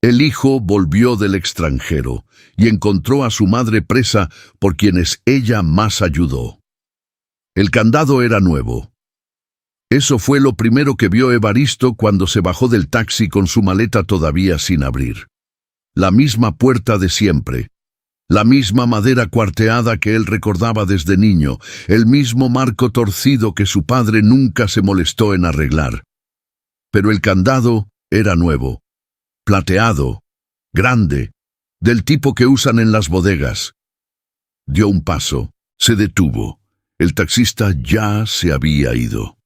El hijo volvió del extranjero y encontró a su madre presa por quienes ella más ayudó. El candado era nuevo. Eso fue lo primero que vio Evaristo cuando se bajó del taxi con su maleta todavía sin abrir. La misma puerta de siempre, la misma madera cuarteada que él recordaba desde niño, el mismo marco torcido que su padre nunca se molestó en arreglar. Pero el candado era nuevo, plateado, grande, del tipo que usan en las bodegas. Dio un paso, se detuvo. El taxista ya se había ido.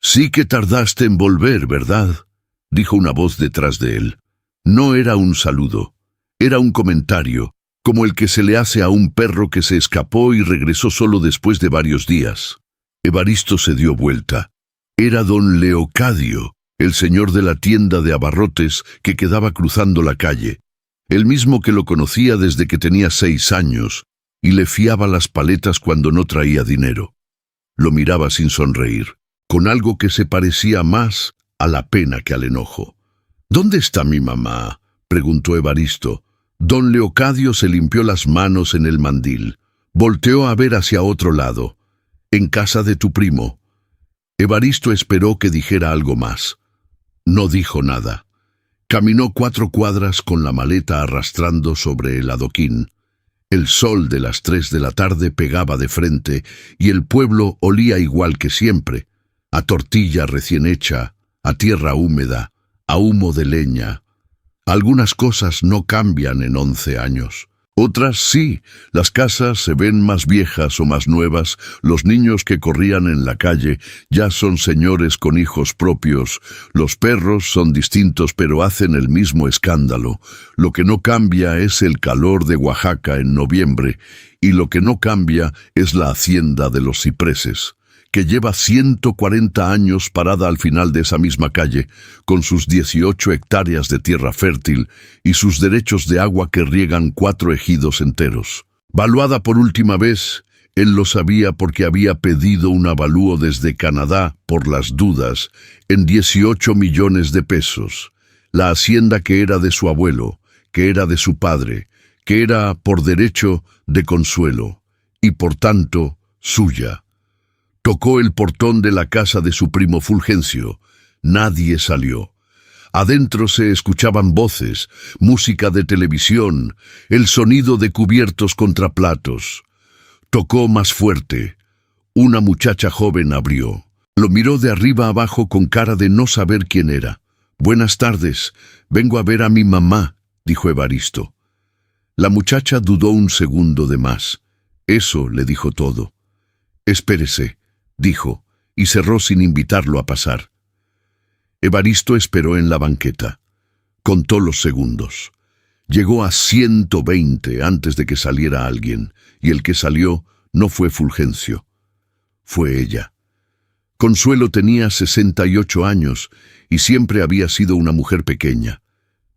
«Sí que tardaste en volver, ¿verdad?», dijo una voz detrás de él. No era un saludo, era un comentario, como el que se le hace a un perro que se escapó y regresó solo después de varios días. Evaristo se dio vuelta. Era don Leocadio, el señor de la tienda de abarrotes que quedaba cruzando la calle, el mismo que lo conocía desde que tenía 6 años y le fiaba las paletas cuando no traía dinero. Lo miraba sin sonreír, con algo que se parecía más a la pena que al enojo. «¿Dónde está mi mamá?», preguntó Evaristo. Don Leocadio se limpió las manos en el mandil. Volteó a ver hacia otro lado. «En casa de tu primo». Evaristo esperó que dijera algo más. No dijo nada. Caminó 4 cuadras con la maleta arrastrando sobre el adoquín. El sol de las 3 de la tarde pegaba de frente y el pueblo olía igual que siempre, a tortilla recién hecha, a tierra húmeda, a humo de leña. Algunas cosas no cambian en 11 años. Otras sí, las casas se ven más viejas o más nuevas, los niños que corrían en la calle ya son señores con hijos propios, los perros son distintos pero hacen el mismo escándalo. Lo que no cambia es el calor de Oaxaca en noviembre, y lo que no cambia es la hacienda de los cipreses, que lleva 140 años parada al final de esa misma calle, con sus 18 hectáreas de tierra fértil y sus derechos de agua que riegan 4 ejidos enteros. Valuada por última vez, él lo sabía porque había pedido un avalúo desde Canadá por las dudas, en 18 millones de pesos. La hacienda que era de su abuelo, que era de su padre, que era, por derecho, de Consuelo, y por tanto, suya. Tocó el portón de la casa de su primo Fulgencio. Nadie salió. Adentro se escuchaban voces, música de televisión, el sonido de cubiertos contra platos. Tocó más fuerte. Una muchacha joven abrió. Lo miró de arriba abajo con cara de no saber quién era. «Buenas tardes, vengo a ver a mi mamá», dijo Evaristo. La muchacha dudó un segundo de más. Eso le dijo todo. «Espérese», dijo, y cerró sin invitarlo a pasar. Evaristo esperó en la banqueta. Contó los segundos. Llegó a 120 antes de que saliera alguien, y el que salió no fue Fulgencio. Fue ella. Consuelo tenía 68 años y siempre había sido una mujer pequeña,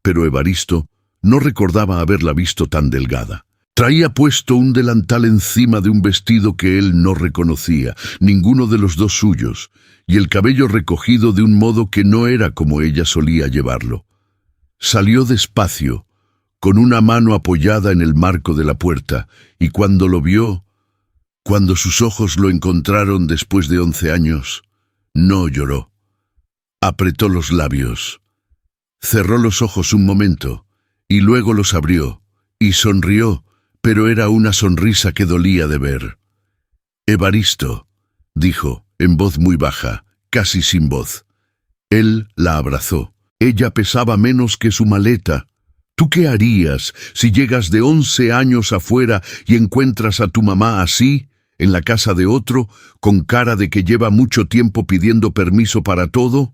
pero Evaristo no recordaba haberla visto tan delgada. Traía puesto un delantal encima de un vestido que él no reconocía, ninguno de los dos suyos, y el cabello recogido de un modo que no era como ella solía llevarlo. Salió despacio, con una mano apoyada en el marco de la puerta, y cuando lo vio, cuando sus ojos lo encontraron después de 11 años, no lloró. Apretó los labios, cerró los ojos un momento, y luego los abrió, y sonrió, pero era una sonrisa que dolía de ver. «Evaristo», dijo, en voz muy baja, casi sin voz. Él la abrazó. Ella pesaba menos que su maleta. «¿Tú qué harías si llegas de 11 años afuera y encuentras a tu mamá así, en la casa de otro, con cara de que lleva mucho tiempo pidiendo permiso para todo?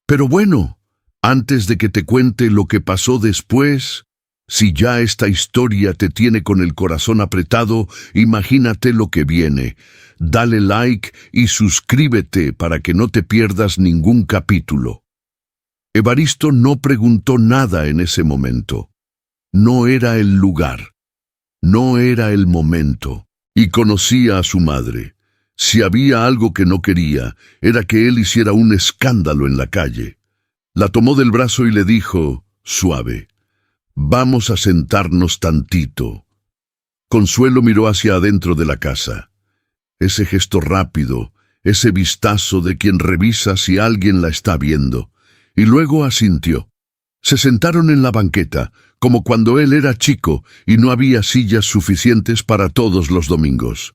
Pero bueno, antes de que te cuente lo que pasó después, si ya esta historia te tiene con el corazón apretado, imagínate lo que viene. Dale like y suscríbete para que no te pierdas ningún capítulo». Evaristo no preguntó nada en ese momento. No era el lugar, no era el momento, y conocía a su madre. Si había algo que no quería, era que él hiciera un escándalo en la calle. La tomó del brazo y le dijo, suave: Vamos a sentarnos tantito. Consuelo miró hacia adentro de la casa. Ese gesto rápido, ese vistazo de quien revisa si alguien la está viendo, y luego asintió. Se sentaron en la banqueta, como cuando él era chico y no había sillas suficientes para todos los domingos.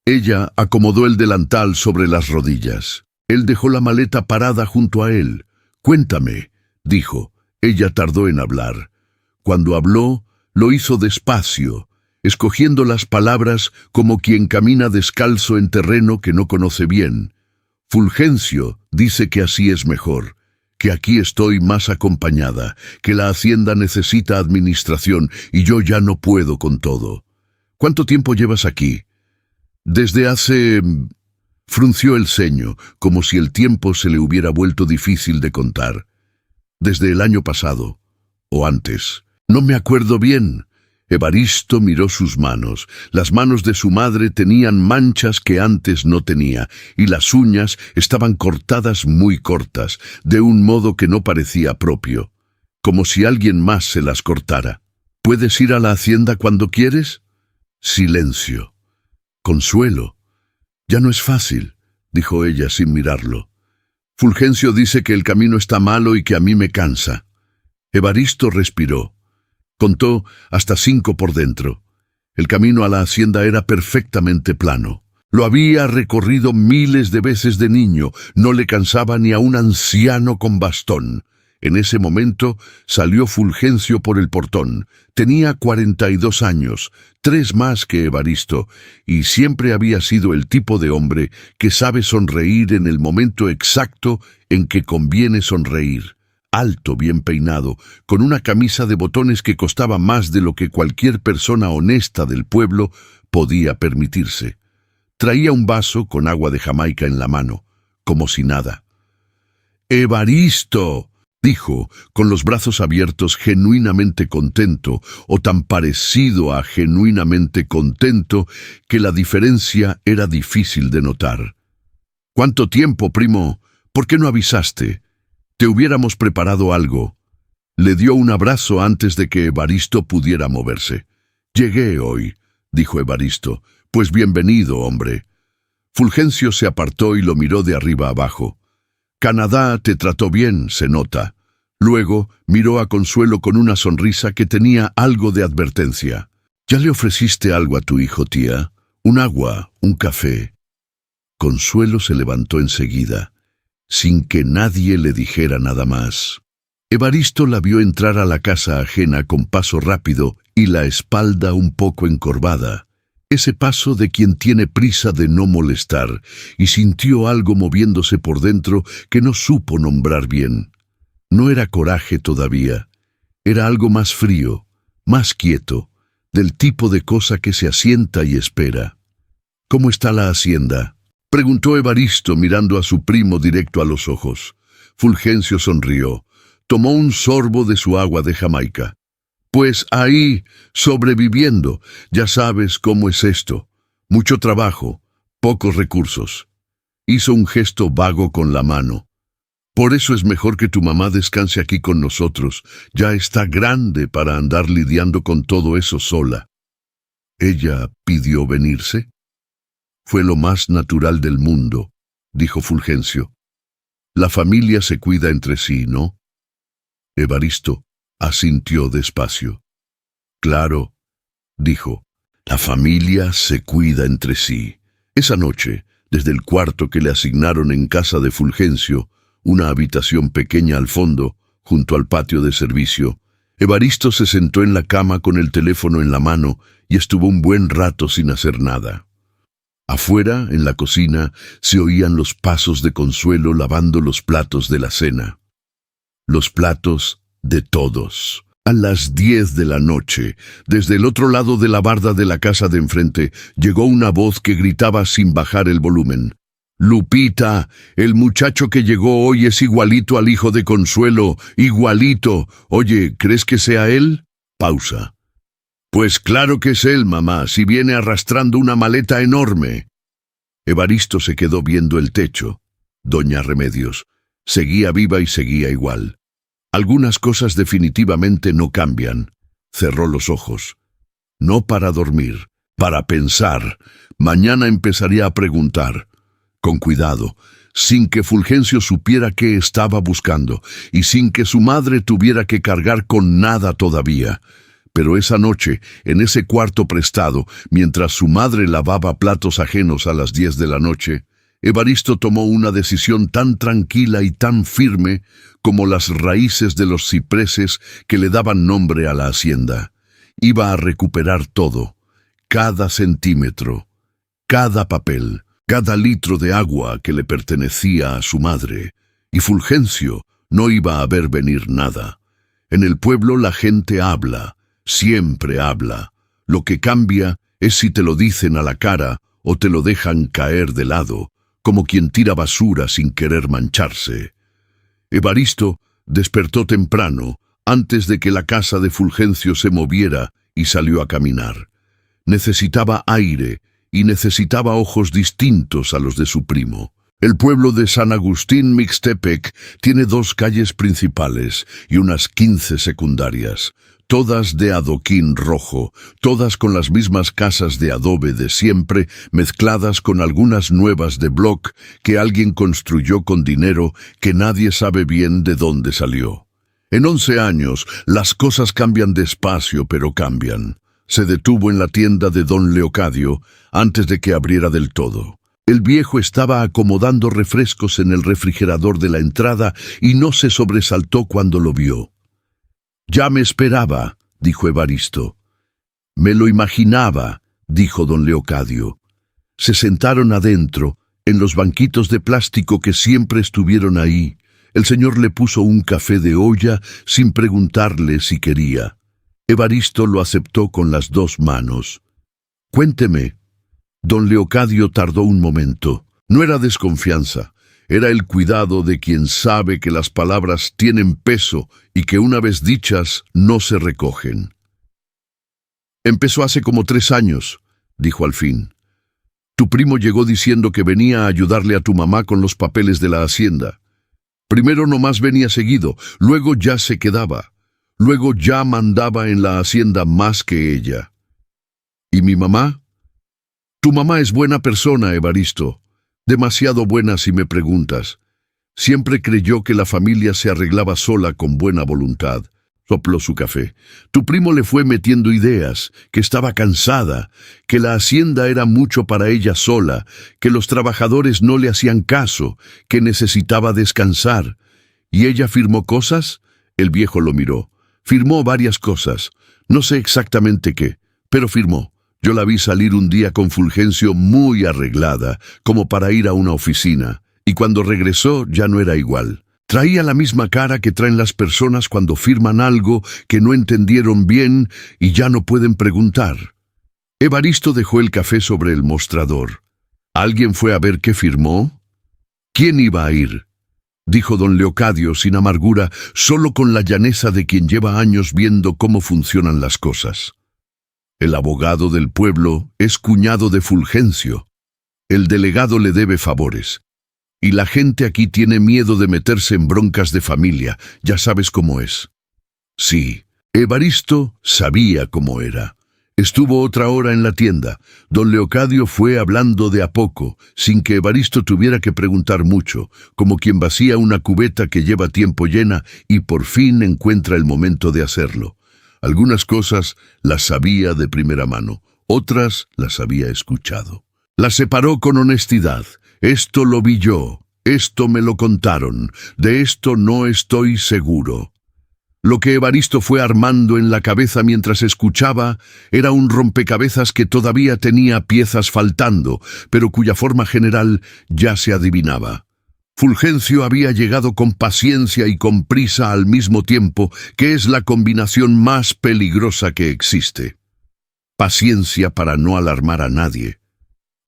Ella acomodó el delantal sobre las rodillas. Él dejó la maleta parada junto a él. «Cuéntame», dijo. Ella tardó en hablar. Cuando habló, lo hizo despacio, escogiendo las palabras como quien camina descalzo en terreno que no conoce bien. «Fulgencio dice que así es mejor, que aquí estoy más acompañada, que la hacienda necesita administración y yo ya no puedo con todo. ¿Cuánto tiempo llevas aquí?» «Desde hace...» Frunció el ceño, como si el tiempo se le hubiera vuelto difícil de contar. «Desde el año pasado, o antes. No me acuerdo bien». Evaristo miró sus manos. Las manos de su madre tenían manchas que antes no tenía, y las uñas estaban cortadas muy cortas, de un modo que no parecía propio, como si alguien más se las cortara. «¿Puedes ir a la hacienda cuando quieres?» Silencio. «Consuelo, ya no es fácil», dijo ella sin mirarlo. «Fulgencio dice que el camino está malo y que a mí me cansa». Evaristo respiró. Contó hasta 5 por dentro. El camino a la hacienda era perfectamente plano. Lo había recorrido miles de veces de niño, no le cansaba ni a un anciano con bastón. En ese momento salió Fulgencio por el portón. Tenía 42 años, 3 más que Evaristo, y siempre había sido el tipo de hombre que sabe sonreír en el momento exacto en que conviene sonreír. Alto, bien peinado, con una camisa de botones que costaba más de lo que cualquier persona honesta del pueblo podía permitirse. Traía un vaso con agua de Jamaica en la mano, como si nada. «Evaristo», dijo, con los brazos abiertos, genuinamente contento, o tan parecido a genuinamente contento que la diferencia era difícil de notar. «¿Cuánto tiempo, primo? ¿Por qué no avisaste? Te hubiéramos preparado algo». Le dio un abrazo antes de que Evaristo pudiera moverse. «Llegué hoy», dijo Evaristo. «Pues bienvenido, hombre». Fulgencio se apartó y lo miró de arriba abajo. «Canadá te trató bien, se nota». Luego miró a Consuelo con una sonrisa que tenía algo de advertencia. «¿Ya le ofreciste algo a tu hijo, tía? ¿Un agua? ¿Un café?» Consuelo se levantó enseguida, sin que nadie le dijera nada más. Evaristo la vio entrar a la casa ajena con paso rápido y la espalda un poco encorvada. Ese paso de quien tiene prisa de no molestar, y sintió algo moviéndose por dentro que no supo nombrar bien. No era coraje todavía, era algo más frío, más quieto, del tipo de cosa que se asienta y espera. «¿Cómo está la hacienda?», preguntó Evaristo mirando a su primo directo a los ojos. Fulgencio sonrió. Tomó un sorbo de su agua de Jamaica. «Pues ahí, sobreviviendo, ya sabes cómo es esto. Mucho trabajo, pocos recursos». Hizo un gesto vago con la mano. «Por eso es mejor que tu mamá descanse aquí con nosotros. Ya está grande para andar lidiando con todo eso sola». «¿Ella pidió venirse?» «Fue lo más natural del mundo», dijo Fulgencio. «La familia se cuida entre sí, ¿no?» Evaristo asintió despacio. «Claro», dijo, «la familia se cuida entre sí». Esa noche, desde el cuarto que le asignaron en casa de Fulgencio, una habitación pequeña al fondo, junto al patio de servicio, Evaristo se sentó en la cama con el teléfono en la mano y estuvo un buen rato sin hacer nada. Afuera, en la cocina, se oían los pasos de Consuelo lavando los platos de la cena. Los platos de todos. A las 10 de la noche, desde el otro lado de la barda de la casa de enfrente, llegó una voz que gritaba sin bajar el volumen. «Lupita, el muchacho que llegó hoy es igualito al hijo de Consuelo, igualito. Oye, ¿crees que sea él?» Pausa. «Pues claro que es él, mamá, si viene arrastrando una maleta enorme». Evaristo se quedó viendo el techo. Doña Remedios seguía viva y seguía igual. Algunas cosas definitivamente no cambian. Cerró los ojos. No para dormir, para pensar. Mañana empezaría a preguntar. Con cuidado, sin que Fulgencio supiera qué estaba buscando y sin que su madre tuviera que cargar con nada todavía. Pero esa noche, en ese cuarto prestado, mientras su madre lavaba platos ajenos a las 10 de la noche, Evaristo tomó una decisión tan tranquila y tan firme como las raíces de los cipreses que le daban nombre a la hacienda. Iba a recuperar todo, cada centímetro, cada papel, cada litro de agua que le pertenecía a su madre, y Fulgencio no iba a ver venir nada. En el pueblo la gente habla, siempre habla. Lo que cambia es si te lo dicen a la cara o te lo dejan caer de lado, como quien tira basura sin querer mancharse. Evaristo despertó temprano, antes de que la casa de Fulgencio se moviera, y salió a caminar. Necesitaba aire y necesitaba ojos distintos a los de su primo. El pueblo de San Agustín Mixtepec tiene 2 calles principales y unas 15 secundarias, todas de adoquín rojo, todas con las mismas casas de adobe de siempre, mezcladas con algunas nuevas de bloc que alguien construyó con dinero que nadie sabe bien de dónde salió. En 11 años, las cosas cambian despacio, pero cambian. Se detuvo en la tienda de don Leocadio antes de que abriera del todo. El viejo estaba acomodando refrescos en el refrigerador de la entrada y no se sobresaltó cuando lo vio. «Ya me esperaba», dijo Evaristo. «Me lo imaginaba», dijo don Leocadio. Se sentaron adentro, en los banquitos de plástico que siempre estuvieron ahí. El señor le puso un café de olla sin preguntarle si quería. Evaristo lo aceptó con las 2 manos. «Cuénteme». Don Leocadio tardó un momento. No era desconfianza, era el cuidado de quien sabe que las palabras tienen peso y que una vez dichas no se recogen. «Empezó hace como 3 años», dijo al fin. «Tu primo llegó diciendo que venía a ayudarle a tu mamá con los papeles de la hacienda. Primero nomás venía seguido, luego ya se quedaba, luego ya mandaba en la hacienda más que ella. ¿Y mi mamá? Tu mamá es buena persona, Evaristo, demasiado buena si me preguntas. Siempre creyó que la familia se arreglaba sola con buena voluntad». Sopló su café. «Tu primo le fue metiendo ideas, que estaba cansada, que la hacienda era mucho para ella sola, que los trabajadores no le hacían caso, que necesitaba descansar. ¿Y ella firmó cosas?» El viejo lo miró. «Firmó varias cosas. No sé exactamente qué, pero firmó. Yo la vi salir un día con Fulgencio muy arreglada, como para ir a una oficina, y cuando regresó ya no era igual. Traía la misma cara que traen las personas cuando firman algo que no entendieron bien y ya no pueden preguntar». Evaristo dejó el café sobre el mostrador. «¿Alguien fue a ver qué firmó?» «¿Quién iba a ir?», dijo don Leocadio sin amargura, solo con la llaneza de quien lleva años viendo cómo funcionan las cosas. «El abogado del pueblo es cuñado de Fulgencio. El delegado le debe favores. Y la gente aquí tiene miedo de meterse en broncas de familia, ya sabes cómo es». Sí, Evaristo sabía cómo era. Estuvo otra hora en la tienda. Don Leocadio fue hablando de a poco, sin que Evaristo tuviera que preguntar mucho, como quien vacía una cubeta que lleva tiempo llena y por fin encuentra el momento de hacerlo. Algunas cosas las sabía de primera mano, otras las había escuchado. Las separó con honestidad. «Esto lo vi yo, esto me lo contaron, de esto no estoy seguro». Lo que Evaristo fue armando en la cabeza mientras escuchaba era un rompecabezas que todavía tenía piezas faltando, pero cuya forma general ya se adivinaba. Fulgencio había llegado con paciencia y con prisa al mismo tiempo, que es la combinación más peligrosa que existe. Paciencia para no alarmar a nadie.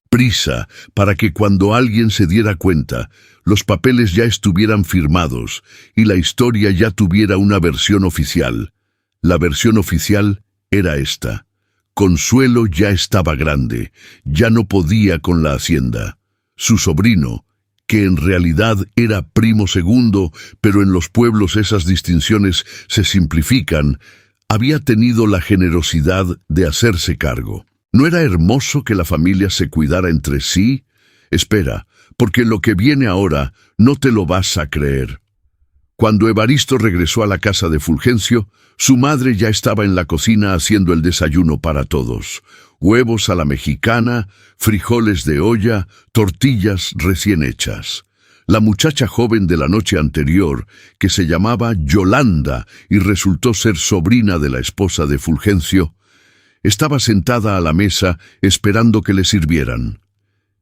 Prisa para que cuando alguien se diera cuenta, los papeles ya estuvieran firmados y la historia ya tuviera una versión oficial. La versión oficial era esta. Consuelo ya estaba grande, ya no podía con la hacienda. Su sobrino, que en realidad era primo segundo, pero en los pueblos esas distinciones se simplifican, había tenido la generosidad de hacerse cargo. ¿No era hermoso que la familia se cuidara entre sí? Espera, porque lo que viene ahora no te lo vas a creer. Cuando Evaristo regresó a la casa de Fulgencio, su madre ya estaba en la cocina haciendo el desayuno para todos. Huevos a la mexicana, frijoles de olla, tortillas recién hechas. La muchacha joven de la noche anterior, que se llamaba Yolanda y resultó ser sobrina de la esposa de Fulgencio, estaba sentada a la mesa esperando que le sirvieran.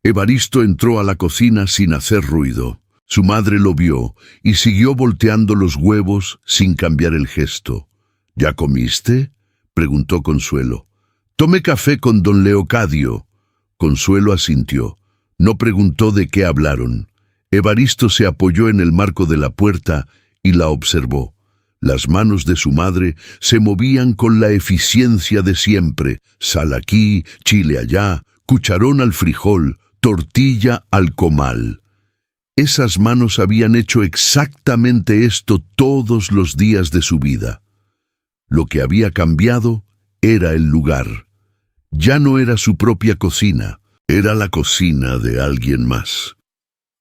Evaristo entró a la cocina sin hacer ruido. Su madre lo vio y siguió volteando los huevos sin cambiar el gesto. ¿Ya comiste?, preguntó Consuelo. Tomé café con don Leocadio. Consuelo asintió. No preguntó de qué hablaron. Evaristo se apoyó en el marco de la puerta y la observó. Las manos de su madre se movían con la eficiencia de siempre. Sal aquí, chile allá, cucharón al frijol, tortilla al comal. Esas manos habían hecho exactamente esto todos los días de su vida. Lo que había cambiado era el lugar. Ya no era su propia cocina, era la cocina de alguien más.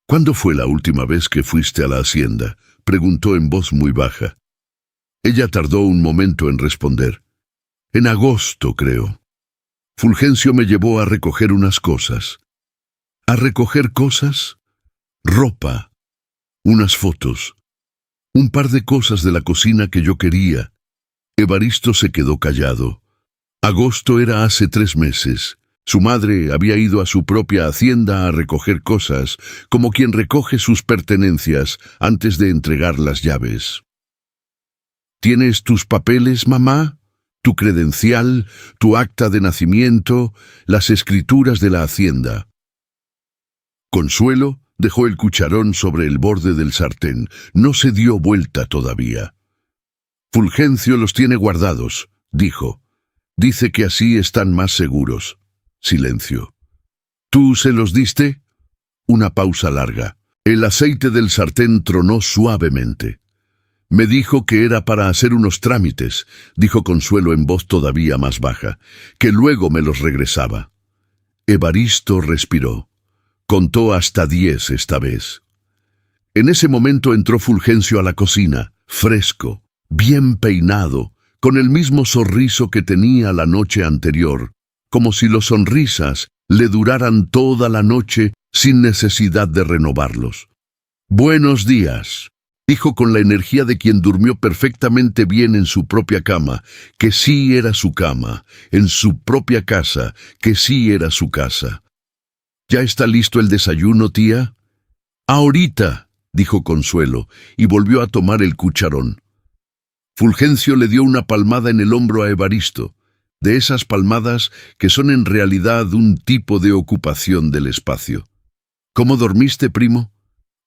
¿Cuándo fue la última vez que fuiste a la hacienda?, preguntó en voz muy baja. Ella tardó un momento en responder. En agosto, creo. Fulgencio me llevó a recoger unas cosas. ¿A recoger cosas? Ropa, unas fotos, un par de cosas de la cocina que yo quería. Evaristo se quedó callado. Agosto era hace 3 meses. Su madre había ido a su propia hacienda a recoger cosas, como quien recoge sus pertenencias antes de entregar las llaves. ¿Tienes tus papeles, mamá? ¿Tu credencial, tu acta de nacimiento, las escrituras de la hacienda? Consuelo dejó el cucharón sobre el borde del sartén. No se dio vuelta todavía. Fulgencio los tiene guardados, dijo. Dice que así están más seguros. Silencio. ¿Tú se los diste? Una pausa larga. El aceite del sartén tronó suavemente. Me dijo que era para hacer unos trámites, dijo Consuelo en voz todavía más baja, que luego me los regresaba. Evaristo respiró. Contó hasta 10 esta vez. En ese momento entró Fulgencio a la cocina, fresco, bien peinado, con el mismo sonriso que tenía la noche anterior, como si las sonrisas le duraran toda la noche sin necesidad de renovarlos. «Buenos días», dijo con la energía de quien durmió perfectamente bien en su propia cama, que sí era su cama, en su propia casa, que sí era su casa. ¿Ya está listo el desayuno, tía? Ahorita, dijo Consuelo, y volvió a tomar el cucharón. Fulgencio le dio una palmada en el hombro a Evaristo, de esas palmadas que son en realidad un tipo de ocupación del espacio. ¿Cómo dormiste, primo?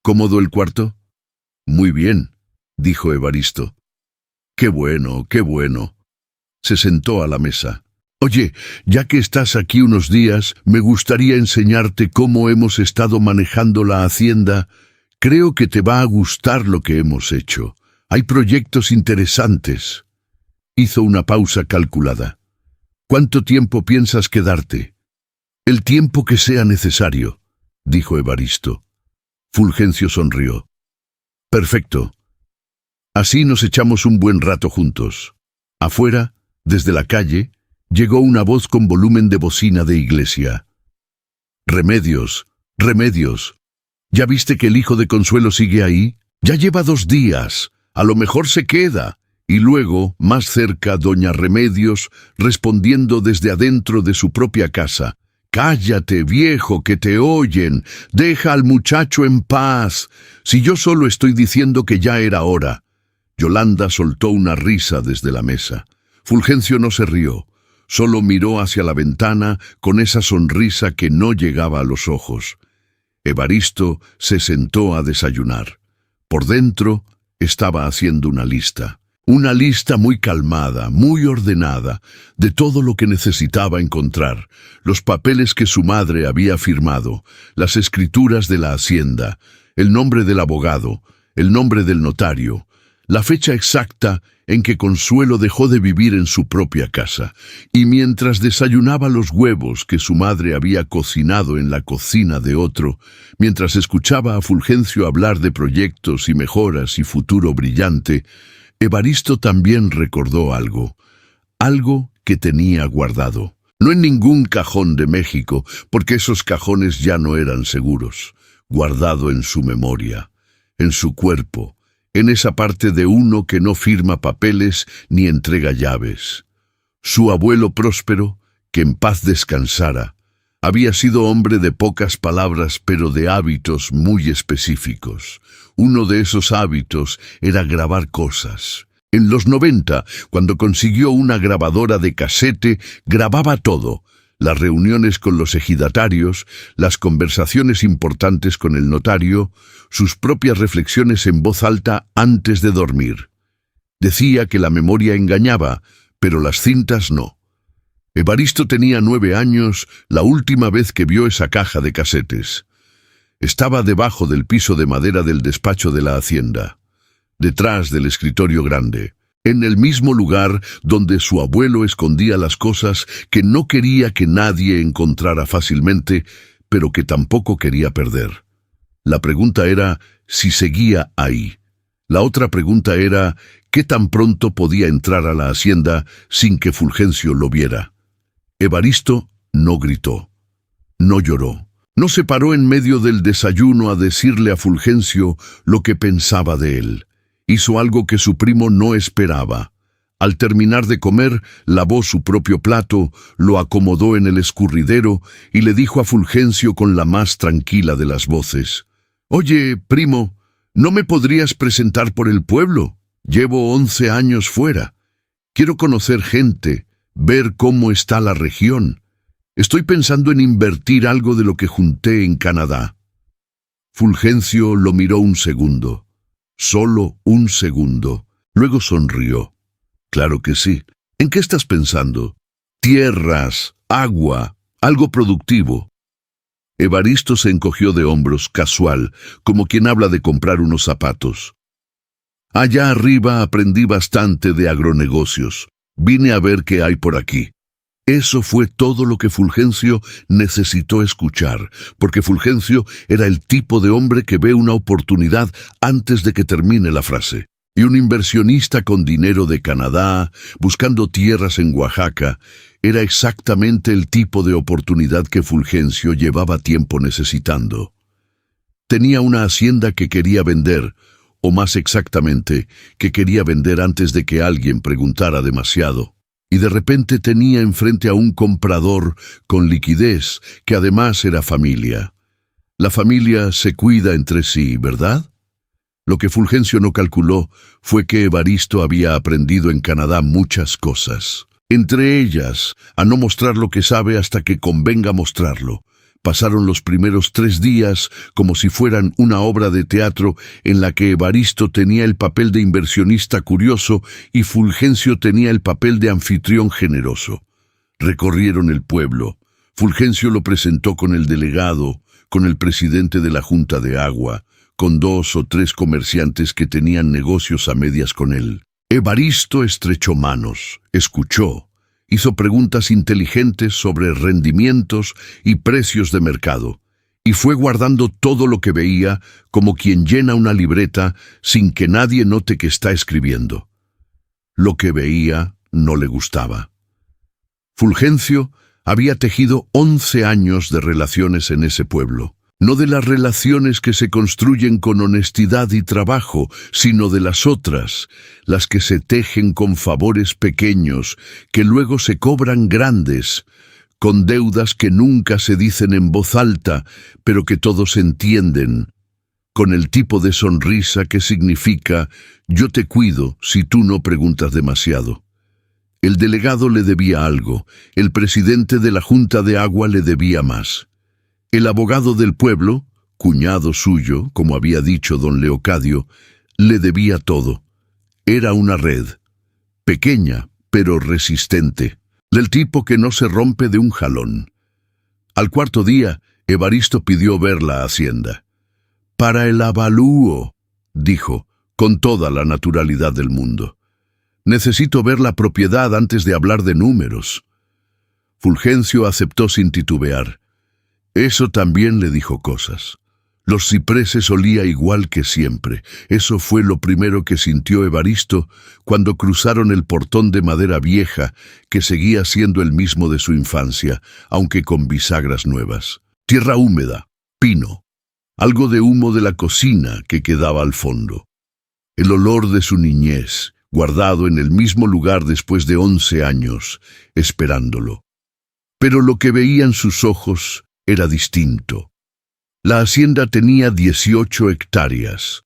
¿Cómodo el cuarto? Muy bien, dijo Evaristo. Qué bueno, qué bueno. Se sentó a la mesa. Oye, ya que estás aquí unos días, me gustaría enseñarte cómo hemos estado manejando la hacienda. Creo que te va a gustar lo que hemos hecho. Hay proyectos interesantes. Hizo una pausa calculada. ¿Cuánto tiempo piensas quedarte? El tiempo que sea necesario, dijo Evaristo. Fulgencio sonrió. Perfecto. Así nos echamos un buen rato juntos. Afuera, desde la calle, llegó una voz con volumen de bocina de iglesia. Remedios, Remedios. ¿Ya viste que el hijo de Consuelo sigue ahí? Ya lleva 2 días. A lo mejor se queda. Y luego, más cerca, doña Remedios, respondiendo desde adentro de su propia casa. Cállate, viejo, que te oyen. Deja al muchacho en paz. Si yo solo estoy diciendo que ya era hora. Yolanda soltó una risa desde la mesa. Fulgencio no se rió. Solo miró hacia la ventana con esa sonrisa que no llegaba a los ojos. Evaristo se sentó a desayunar. Por dentro estaba haciendo una lista. Una lista muy calmada, muy ordenada, de todo lo que necesitaba encontrar, los papeles que su madre había firmado, las escrituras de la hacienda, el nombre del abogado, el nombre del notario, la fecha exacta en que Consuelo dejó de vivir en su propia casa, y mientras desayunaba los huevos que su madre había cocinado en la cocina de otro, mientras escuchaba a Fulgencio hablar de proyectos y mejoras y futuro brillante, Evaristo también recordó algo que tenía guardado. No en ningún cajón de México, porque esos cajones ya no eran seguros, guardado en su memoria, en su cuerpo, en esa parte de uno que no firma papeles ni entrega llaves. Su abuelo Próspero, que en paz descansara, había sido hombre de pocas palabras pero de hábitos muy específicos. Uno de esos hábitos era grabar cosas. En los 90, cuando consiguió una grabadora de casete, grababa todo: las reuniones con los ejidatarios, las conversaciones importantes con el notario, sus propias reflexiones en voz alta antes de dormir. Decía que la memoria engañaba, pero las cintas no. Evaristo tenía 9 años la última vez que vio esa caja de casetes. Estaba debajo del piso de madera del despacho de la hacienda, detrás del escritorio grande, en el mismo lugar donde su abuelo escondía las cosas que no quería que nadie encontrara fácilmente, pero que tampoco quería perder. La pregunta era si seguía ahí. La otra pregunta era qué tan pronto podía entrar a la hacienda sin que Fulgencio lo viera. Evaristo no gritó, no lloró, no se paró en medio del desayuno a decirle a Fulgencio lo que pensaba de él. Hizo algo que su primo no esperaba. Al terminar de comer, lavó su propio plato, lo acomodó en el escurridero y le dijo a Fulgencio con la más tranquila de las voces: «Oye, primo, ¿no me podrías presentar por el pueblo? Llevo 11 años fuera. Quiero conocer gente, ver cómo está la región. Estoy pensando en invertir algo de lo que junté en Canadá». Fulgencio lo miró un segundo. Solo un segundo. Luego sonrió. «Claro que sí. ¿En qué estás pensando? Tierras, agua, algo productivo». Evaristo se encogió de hombros, casual, como quien habla de comprar unos zapatos. «Allá arriba aprendí bastante de agronegocios. Vine a ver qué hay por aquí». Eso fue todo lo que Fulgencio necesitó escuchar, porque Fulgencio era el tipo de hombre que ve una oportunidad antes de que termine la frase. Y un inversionista con dinero de Canadá, buscando tierras en Oaxaca, era exactamente el tipo de oportunidad que Fulgencio llevaba tiempo necesitando. Tenía una hacienda que quería vender, o más exactamente, que quería vender antes de que alguien preguntara demasiado. Y de repente tenía enfrente a un comprador con liquidez, que además era familia. La familia se cuida entre sí, ¿verdad? Lo que Fulgencio no calculó fue que Evaristo había aprendido en Canadá muchas cosas. Entre ellas, a no mostrar lo que sabe hasta que convenga mostrarlo. Pasaron los primeros 3 días como si fueran una obra de teatro en la que Evaristo tenía el papel de inversionista curioso y Fulgencio tenía el papel de anfitrión generoso. Recorrieron el pueblo. Fulgencio lo presentó con el delegado, con el presidente de la Junta de Agua, con 2 o 3 comerciantes que tenían negocios a medias con él. Evaristo estrechó manos, escuchó. Hizo preguntas inteligentes sobre rendimientos y precios de mercado, y fue guardando todo lo que veía como quien llena una libreta sin que nadie note que está escribiendo. Lo que veía no le gustaba. Fulgencio había tejido 11 años de relaciones en ese pueblo. No de las relaciones que se construyen con honestidad y trabajo, sino de las otras, las que se tejen con favores pequeños, que luego se cobran grandes, con deudas que nunca se dicen en voz alta, pero que todos entienden, con el tipo de sonrisa que significa «yo te cuido si tú no preguntas demasiado». El delegado le debía algo, el presidente de la Junta de Agua le debía más. El abogado del pueblo, cuñado suyo, como había dicho don Leocadio, le debía todo. Era una red, pequeña pero resistente, del tipo que no se rompe de un jalón. Al cuarto día, Evaristo pidió ver la hacienda. «Para el avalúo», dijo, con toda la naturalidad del mundo. «Necesito ver la propiedad antes de hablar de números». Fulgencio aceptó sin titubear. Eso también le dijo cosas. Los cipreses olía igual que siempre. Eso fue lo primero que sintió Evaristo cuando cruzaron el portón de madera vieja, que seguía siendo el mismo de su infancia, aunque con bisagras nuevas. Tierra húmeda, pino, algo de humo de la cocina que quedaba al fondo. El olor de su niñez, guardado en el mismo lugar después de 11 años, esperándolo. Pero lo que veían sus ojos era distinto. La hacienda tenía 18 hectáreas.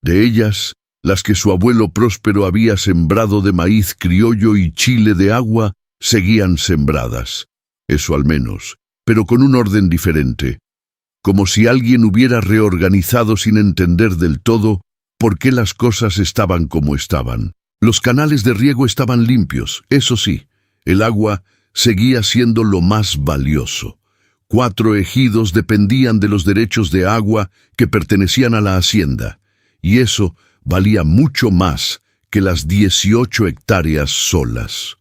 De ellas, las que su abuelo Próspero había sembrado de maíz criollo y chile de agua, seguían sembradas. Eso al menos, pero con un orden diferente. Como si alguien hubiera reorganizado sin entender del todo por qué las cosas estaban como estaban. Los canales de riego estaban limpios, eso sí, el agua seguía siendo lo más valioso. 4 ejidos dependían de los derechos de agua que pertenecían a la hacienda, y eso valía mucho más que las 18 hectáreas solas.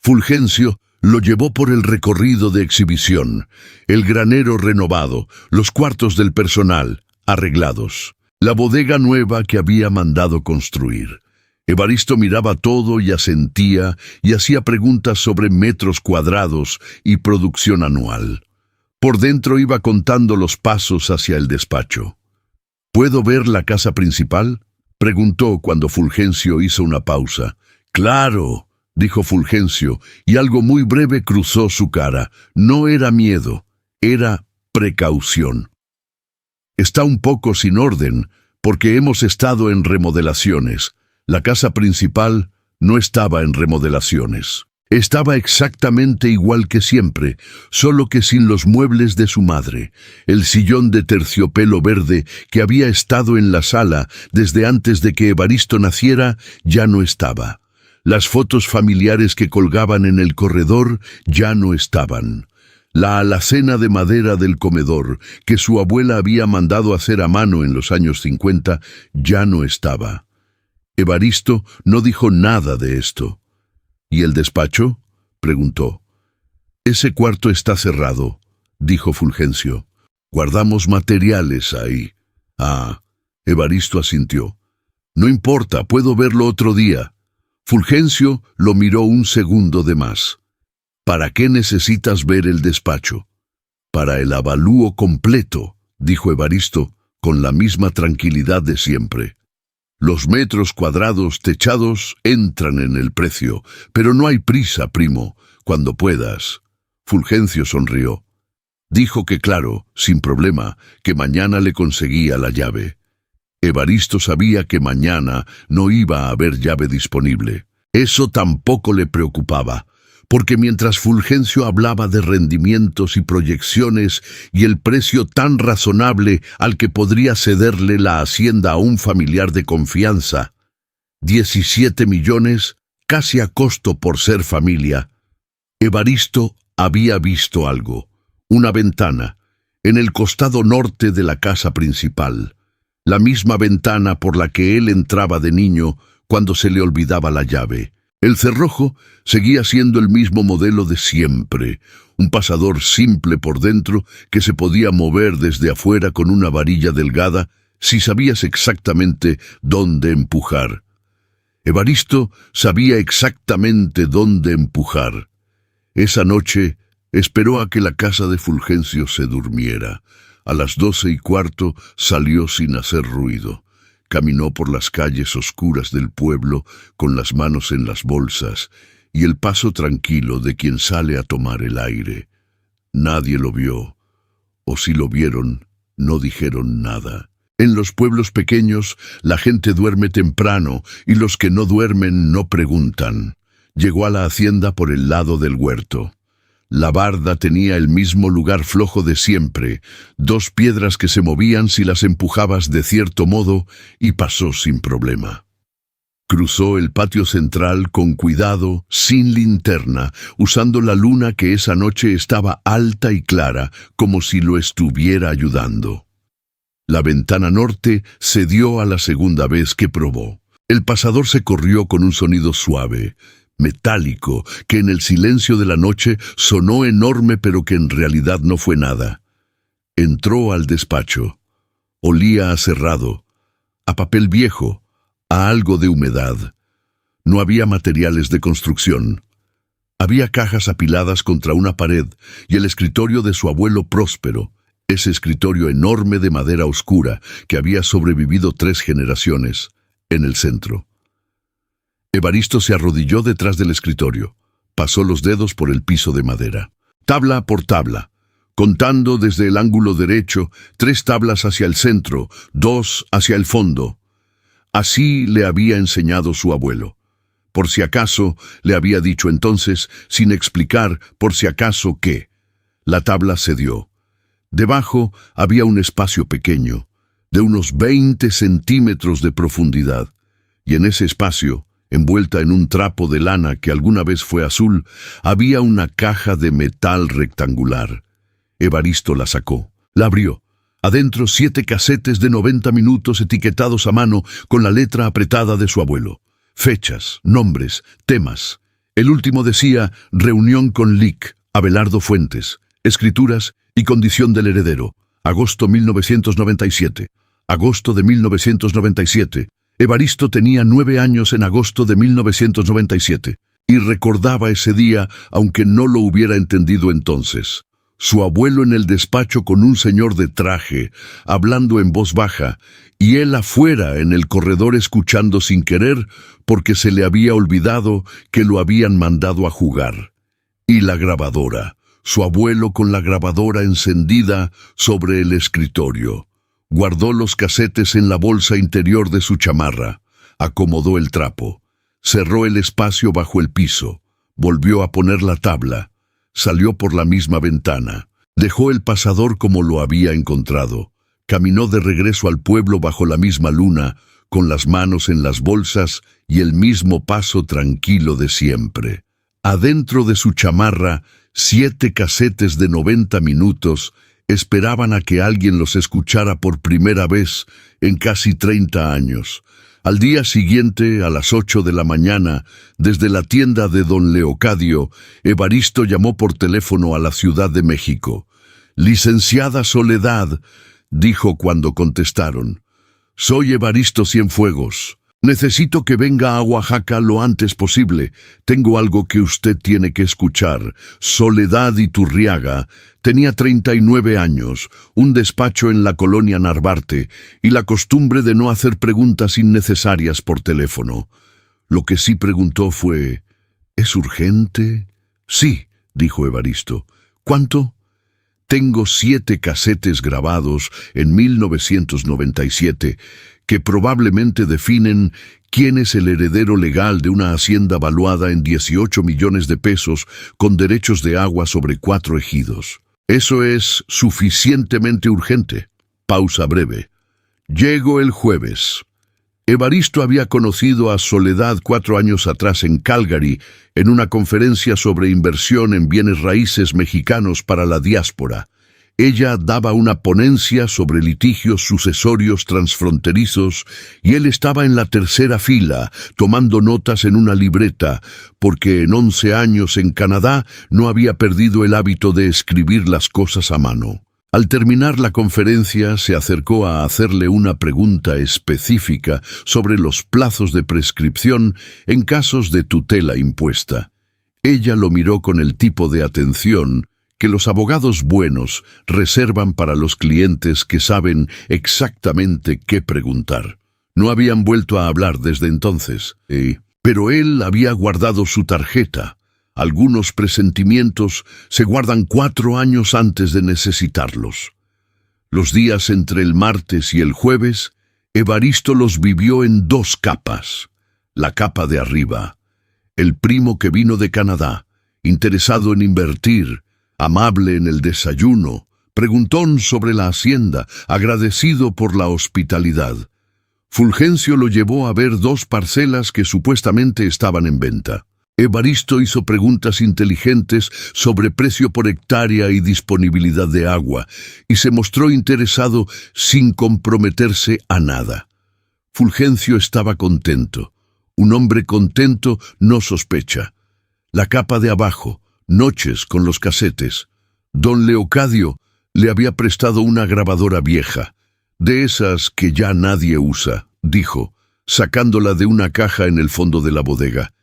Fulgencio lo llevó por el recorrido de exhibición, el granero renovado, los cuartos del personal arreglados, la bodega nueva que había mandado construir. Evaristo miraba todo y asentía y hacía preguntas sobre metros cuadrados y producción anual. Por dentro iba contando los pasos hacia el despacho. «¿Puedo ver la casa principal?», preguntó cuando Fulgencio hizo una pausa. «Claro», dijo Fulgencio, y algo muy breve cruzó su cara. No era miedo, era precaución. «Está un poco sin orden, porque hemos estado en remodelaciones. La casa principal no estaba en remodelaciones. Estaba exactamente igual que siempre, solo que sin los muebles de su madre. El sillón de terciopelo verde que había estado en la sala desde antes de que Evaristo naciera ya no estaba. Las fotos familiares que colgaban en el corredor ya no estaban. La alacena de madera del comedor, que su abuela había mandado hacer a mano en los años 50, ya no estaba. Evaristo no dijo nada de esto. «¿Y el despacho?», preguntó. «Ese cuarto está cerrado», dijo Fulgencio. «Guardamos materiales ahí». «Ah», Evaristo asintió. «No importa, puedo verlo otro día». Fulgencio lo miró un segundo de más. «¿Para qué necesitas ver el despacho?» «Para el avalúo completo», dijo Evaristo, con la misma tranquilidad de siempre. «Los metros cuadrados techados entran en el precio, pero no hay prisa, primo, cuando puedas». Fulgencio sonrió. Dijo que claro, sin problema, que mañana le conseguía la llave. Evaristo sabía que mañana no iba a haber llave disponible. Eso tampoco le preocupaba, porque mientras Fulgencio hablaba de rendimientos y proyecciones y el precio tan razonable al que podría cederle la hacienda a un familiar de confianza, 17 millones, casi a costo por ser familia, Evaristo había visto algo, una ventana, en el costado norte de la casa principal, la misma ventana por la que él entraba de niño cuando se le olvidaba la llave. El cerrojo seguía siendo el mismo modelo de siempre, un pasador simple por dentro que se podía mover desde afuera con una varilla delgada si sabías exactamente dónde empujar. Evaristo sabía exactamente dónde empujar. Esa noche esperó a que la casa de Fulgencio se durmiera. A las 12:15 salió sin hacer ruido. Caminó por las calles oscuras del pueblo con las manos en las bolsas y el paso tranquilo de quien sale a tomar el aire. Nadie lo vio, o si lo vieron, no dijeron nada. En los pueblos pequeños la gente duerme temprano y los que no duermen no preguntan. Llegó a la hacienda por el lado del huerto. La barda tenía el mismo lugar flojo de siempre, 2 piedras que se movían si las empujabas de cierto modo, y pasó sin problema. Cruzó el patio central con cuidado, sin linterna, usando la luna que esa noche estaba alta y clara, como si lo estuviera ayudando. La ventana norte cedió a la segunda vez que probó. El pasador se corrió con un sonido suave, metálico, que en el silencio de la noche sonó enorme pero que en realidad no fue nada. Entró al despacho. Olía a cerrado, a papel viejo, a algo de humedad. No había materiales de construcción. Había cajas apiladas contra una pared y el escritorio de su abuelo Próspero, ese escritorio enorme de madera oscura que había sobrevivido 3 generaciones, en el centro. Evaristo se arrodilló detrás del escritorio, pasó los dedos por el piso de madera, tabla por tabla, contando desde el ángulo derecho 3 tablas hacia el centro, 2 hacia el fondo. Así le había enseñado su abuelo. Por si acaso, le había dicho entonces, sin explicar por si acaso qué. La tabla cedió. Debajo había un espacio pequeño, de unos 20 centímetros de profundidad, y en ese espacio, envuelta en un trapo de lana que alguna vez fue azul, había una caja de metal rectangular. Evaristo la sacó, la abrió. Adentro 7 casetes de 90 minutos etiquetados a mano con la letra apretada de su abuelo. Fechas, nombres, temas. El último decía reunión con Lic, Abelardo Fuentes, escrituras y condición del heredero. Agosto 1997. Agosto de 1997. Evaristo tenía 9 años en agosto de 1997 y recordaba ese día aunque no lo hubiera entendido entonces. Su abuelo en el despacho con un señor de traje, hablando en voz baja, y él afuera en el corredor escuchando sin querer porque se le había olvidado que lo habían mandado a jugar. Y la grabadora, su abuelo con la grabadora encendida sobre el escritorio. Guardó los casetes en la bolsa interior de su chamarra, acomodó el trapo, cerró el espacio bajo el piso, volvió a poner la tabla. Salió por la misma ventana, dejó el pasador como lo había encontrado, caminó de regreso al pueblo bajo la misma luna, con las manos en las bolsas y el mismo paso tranquilo de siempre. Adentro de su chamarra, 7 casetes de 90 minutos esperaban a que alguien los escuchara por primera vez en casi 30 años. Al día siguiente, a las 8 de la mañana, desde la tienda de don Leocadio, Evaristo llamó por teléfono a la Ciudad de México. «Licenciada Soledad», dijo cuando contestaron. «Soy Evaristo Cienfuegos. Necesito que venga a Oaxaca lo antes posible. Tengo algo que usted tiene que escuchar. Soledad Iturriaga tenía 39 años, un despacho en la colonia Narvarte y la costumbre de no hacer preguntas innecesarias por teléfono. Lo que sí preguntó fue, ¿es urgente? Sí, dijo Evaristo. ¿Cuánto? Tengo 7 casetes grabados en 1997 que probablemente definen quién es el heredero legal de una hacienda valuada en 18 millones de pesos con derechos de agua sobre 4 ejidos. Eso es suficientemente urgente. Pausa breve. Llego el jueves. Evaristo había conocido a Soledad 4 años atrás en Calgary, en una conferencia sobre inversión en bienes raíces mexicanos para la diáspora. Ella daba una ponencia sobre litigios sucesorios transfronterizos y él estaba en la tercera fila, tomando notas en una libreta, porque en 11 años en Canadá no había perdido el hábito de escribir las cosas a mano. Al terminar la conferencia, se acercó a hacerle una pregunta específica sobre los plazos de prescripción en casos de tutela impuesta. Ella lo miró con el tipo de atención que los abogados buenos reservan para los clientes que saben exactamente qué preguntar. No habían vuelto a hablar desde entonces, pero él había guardado su tarjeta. Algunos presentimientos se guardan 4 años antes de necesitarlos. Los días entre el martes y el jueves, Evaristo los vivió en 2 capas. La capa de arriba, el primo que vino de Canadá, interesado en invertir, amable en el desayuno, preguntón sobre la hacienda, agradecido por la hospitalidad. Fulgencio lo llevó a ver 2 parcelas que supuestamente estaban en venta. Evaristo hizo preguntas inteligentes sobre precio por hectárea y disponibilidad de agua, y se mostró interesado sin comprometerse a nada. Fulgencio estaba contento. Un hombre contento no sospecha. La capa de abajo, noches con los casetes. Don Leocadio le había prestado una grabadora vieja, de esas que ya nadie usa, dijo, sacándola de una caja en el fondo de la bodega.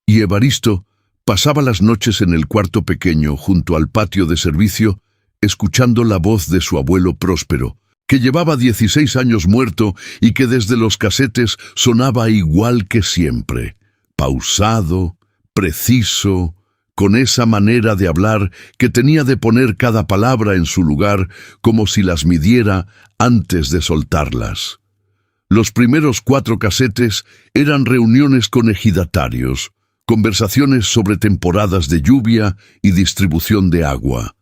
Y Evaristo pasaba las noches en el cuarto pequeño junto al patio de servicio, escuchando la voz de su abuelo Próspero, que llevaba 16 años muerto y que desde los casetes sonaba igual que siempre, pausado, preciso, con esa manera de hablar que tenía de poner cada palabra en su lugar como si las midiera antes de soltarlas. Los primeros 4 casetes eran reuniones con ejidatarios, conversaciones sobre temporadas de lluvia y distribución de agua,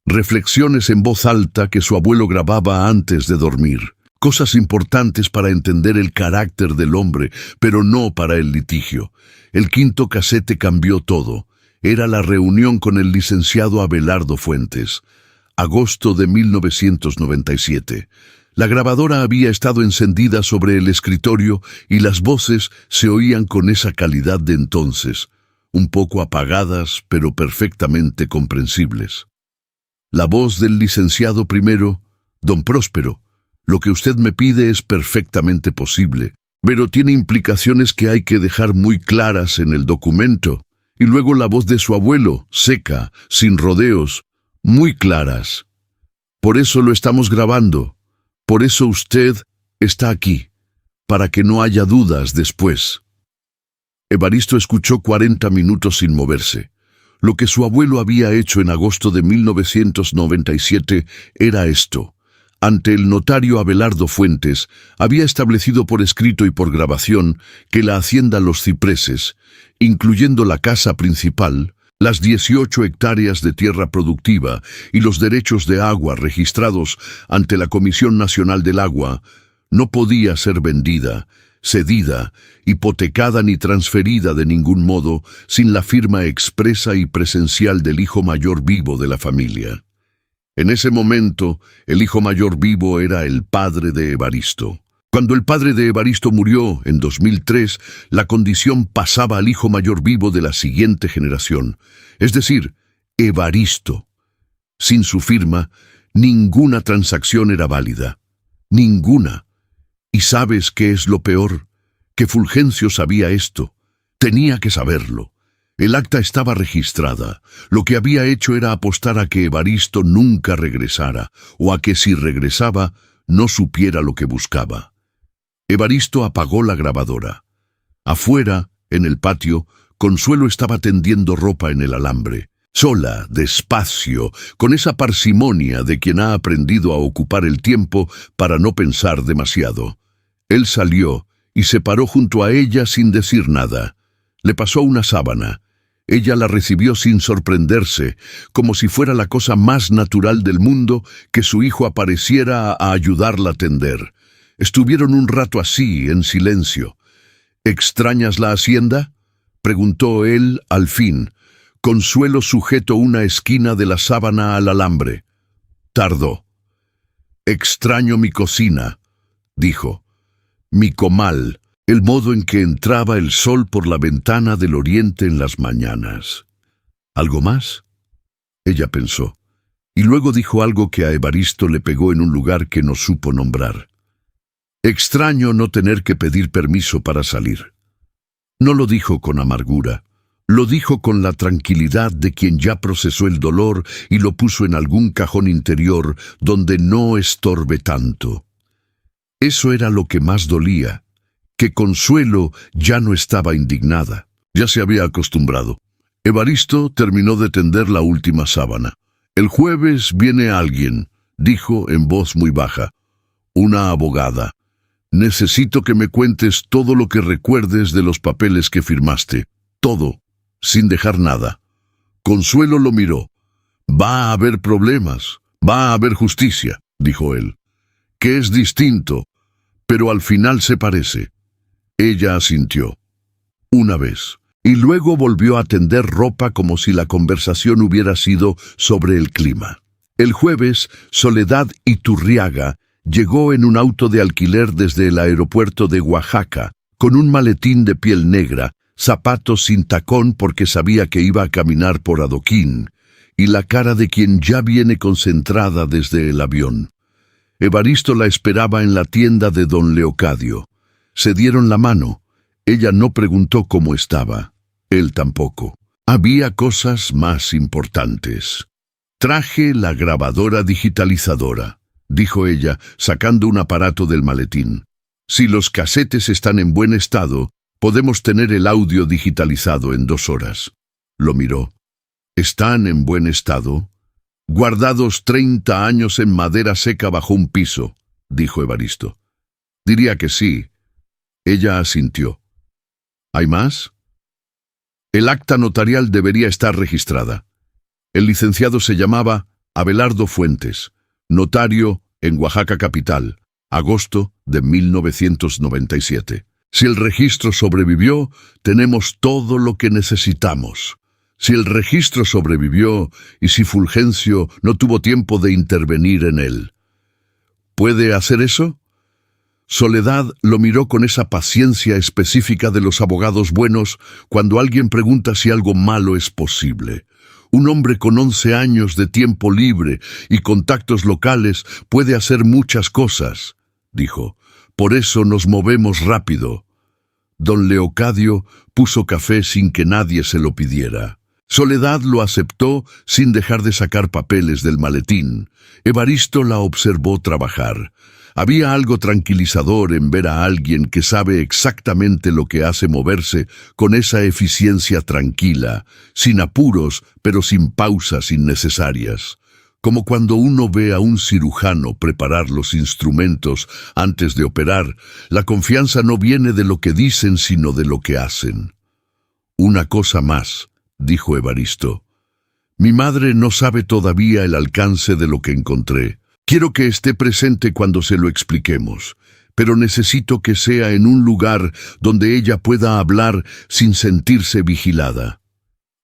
reflexiones en voz alta que su abuelo grababa antes de dormir, cosas importantes para entender el carácter del hombre, pero no para el litigio. El 5.º casete cambió todo. Era la reunión con el licenciado Abelardo Fuentes. Agosto de 1997. La grabadora había estado encendida sobre el escritorio y las voces se oían con esa calidad de entonces, un poco apagadas pero perfectamente comprensibles. La voz del licenciado primero, don Próspero, lo que usted me pide es perfectamente posible, pero tiene implicaciones que hay que dejar muy claras en el documento. Y luego la voz de su abuelo, seca, sin rodeos, muy claras. Por eso lo estamos grabando. Por eso usted está aquí, para que no haya dudas después. Evaristo escuchó 40 minutos sin moverse. Lo que su abuelo había hecho en agosto de 1997 era esto. Ante el notario Abelardo Fuentes, había establecido por escrito y por grabación que la hacienda Los Cipreses, incluyendo la casa principal, las 18 hectáreas de tierra productiva y los derechos de agua registrados ante la Comisión Nacional del Agua, no podía ser vendida, cedida, hipotecada ni transferida de ningún modo sin la firma expresa y presencial del hijo mayor vivo de la familia. En ese momento, el hijo mayor vivo era el padre de Evaristo. Cuando el padre de Evaristo murió en 2003, la condición pasaba al hijo mayor vivo de la siguiente generación, es decir, Evaristo. Sin su firma, ninguna transacción era válida. Ninguna. ¿Y sabes qué es lo peor? Que Fulgencio sabía esto. Tenía que saberlo. El acta estaba registrada. Lo que había hecho era apostar a que Evaristo nunca regresara, o a que si regresaba, no supiera lo que buscaba. Evaristo apagó la grabadora. Afuera, en el patio, Consuelo estaba tendiendo ropa en el alambre. Sola, despacio, con esa parsimonia de quien ha aprendido a ocupar el tiempo para no pensar demasiado. Él salió y se paró junto a ella sin decir nada. Le pasó una sábana. Ella la recibió sin sorprenderse, como si fuera la cosa más natural del mundo que su hijo apareciera a ayudarla a tender. Estuvieron un rato así, en silencio. ¿Extrañas la hacienda?, preguntó él al fin. Consuelo sujetó una esquina de la sábana al alambre. Tardó. «Extraño mi cocina», dijo. «Mi comal, el modo en que entraba el sol por la ventana del oriente en las mañanas». ¿Algo más?, ella pensó, y luego dijo algo que a Evaristo le pegó en un lugar que no supo nombrar. «Extraño no tener que pedir permiso para salir». No lo dijo con amargura. Lo dijo con la tranquilidad de quien ya procesó el dolor y lo puso en algún cajón interior donde no estorbe tanto. Eso era lo que más dolía, que Consuelo ya no estaba indignada. Ya se había acostumbrado. Evaristo terminó de tender la última sábana. «El jueves viene alguien», dijo en voz muy baja. «Una abogada. Necesito que me cuentes todo lo que recuerdes de los papeles que firmaste. Todo. Sin dejar nada». Consuelo lo miró. «Va a haber problemas. Va a haber justicia», dijo él. «Que es distinto. pero al final se parece. Ella asintió. Una vez. Y luego volvió a tender ropa como si la conversación hubiera sido sobre el clima. El jueves, Soledad Iturriaga llegó en un auto de alquiler desde el aeropuerto de Oaxaca, con un maletín de piel negra, zapatos sin tacón porque sabía que iba a caminar por adoquín, y la cara de quien ya viene concentrada desde el avión. Evaristo la esperaba en la tienda de don Leocadio. Se dieron la mano. Ella no preguntó cómo estaba. Él tampoco. Había cosas más importantes. «Traje la grabadora digitalizadora», dijo ella, sacando un aparato del maletín. «Si los casetes están en buen estado, podemos tener el audio digitalizado en 2 horas». Lo miró. «¿Están en buen estado?» «Guardados 30 años en madera seca bajo un piso», dijo Evaristo. «Diría que sí». Ella asintió. «¿Hay más?» «El acta notarial debería estar registrada. El licenciado se llamaba Abelardo Fuentes, notario en Oaxaca capital, agosto de 1997. Si el registro sobrevivió, tenemos todo lo que necesitamos. Si el registro sobrevivió y si Fulgencio no tuvo tiempo de intervenir en él. ¿Puede hacer eso?» Soledad lo miró con esa paciencia específica de los abogados buenos cuando alguien pregunta si algo malo es posible. Un hombre con 11 años de tiempo libre y contactos locales puede hacer muchas cosas, dijo. Por eso nos movemos rápido. Don Leocadio puso café sin que nadie se lo pidiera. Soledad lo aceptó sin dejar de sacar papeles del maletín. Evaristo la observó trabajar. Había algo tranquilizador en ver a alguien que sabe exactamente lo que hace moverse con esa eficiencia tranquila, sin apuros, pero sin pausas innecesarias. Como cuando uno ve a un cirujano preparar los instrumentos antes de operar, la confianza no viene de lo que dicen, sino de lo que hacen. «Una cosa más», dijo Evaristo. «Mi madre no sabe todavía el alcance de lo que encontré. Quiero que esté presente cuando se lo expliquemos, pero necesito que sea en un lugar donde ella pueda hablar sin sentirse vigilada».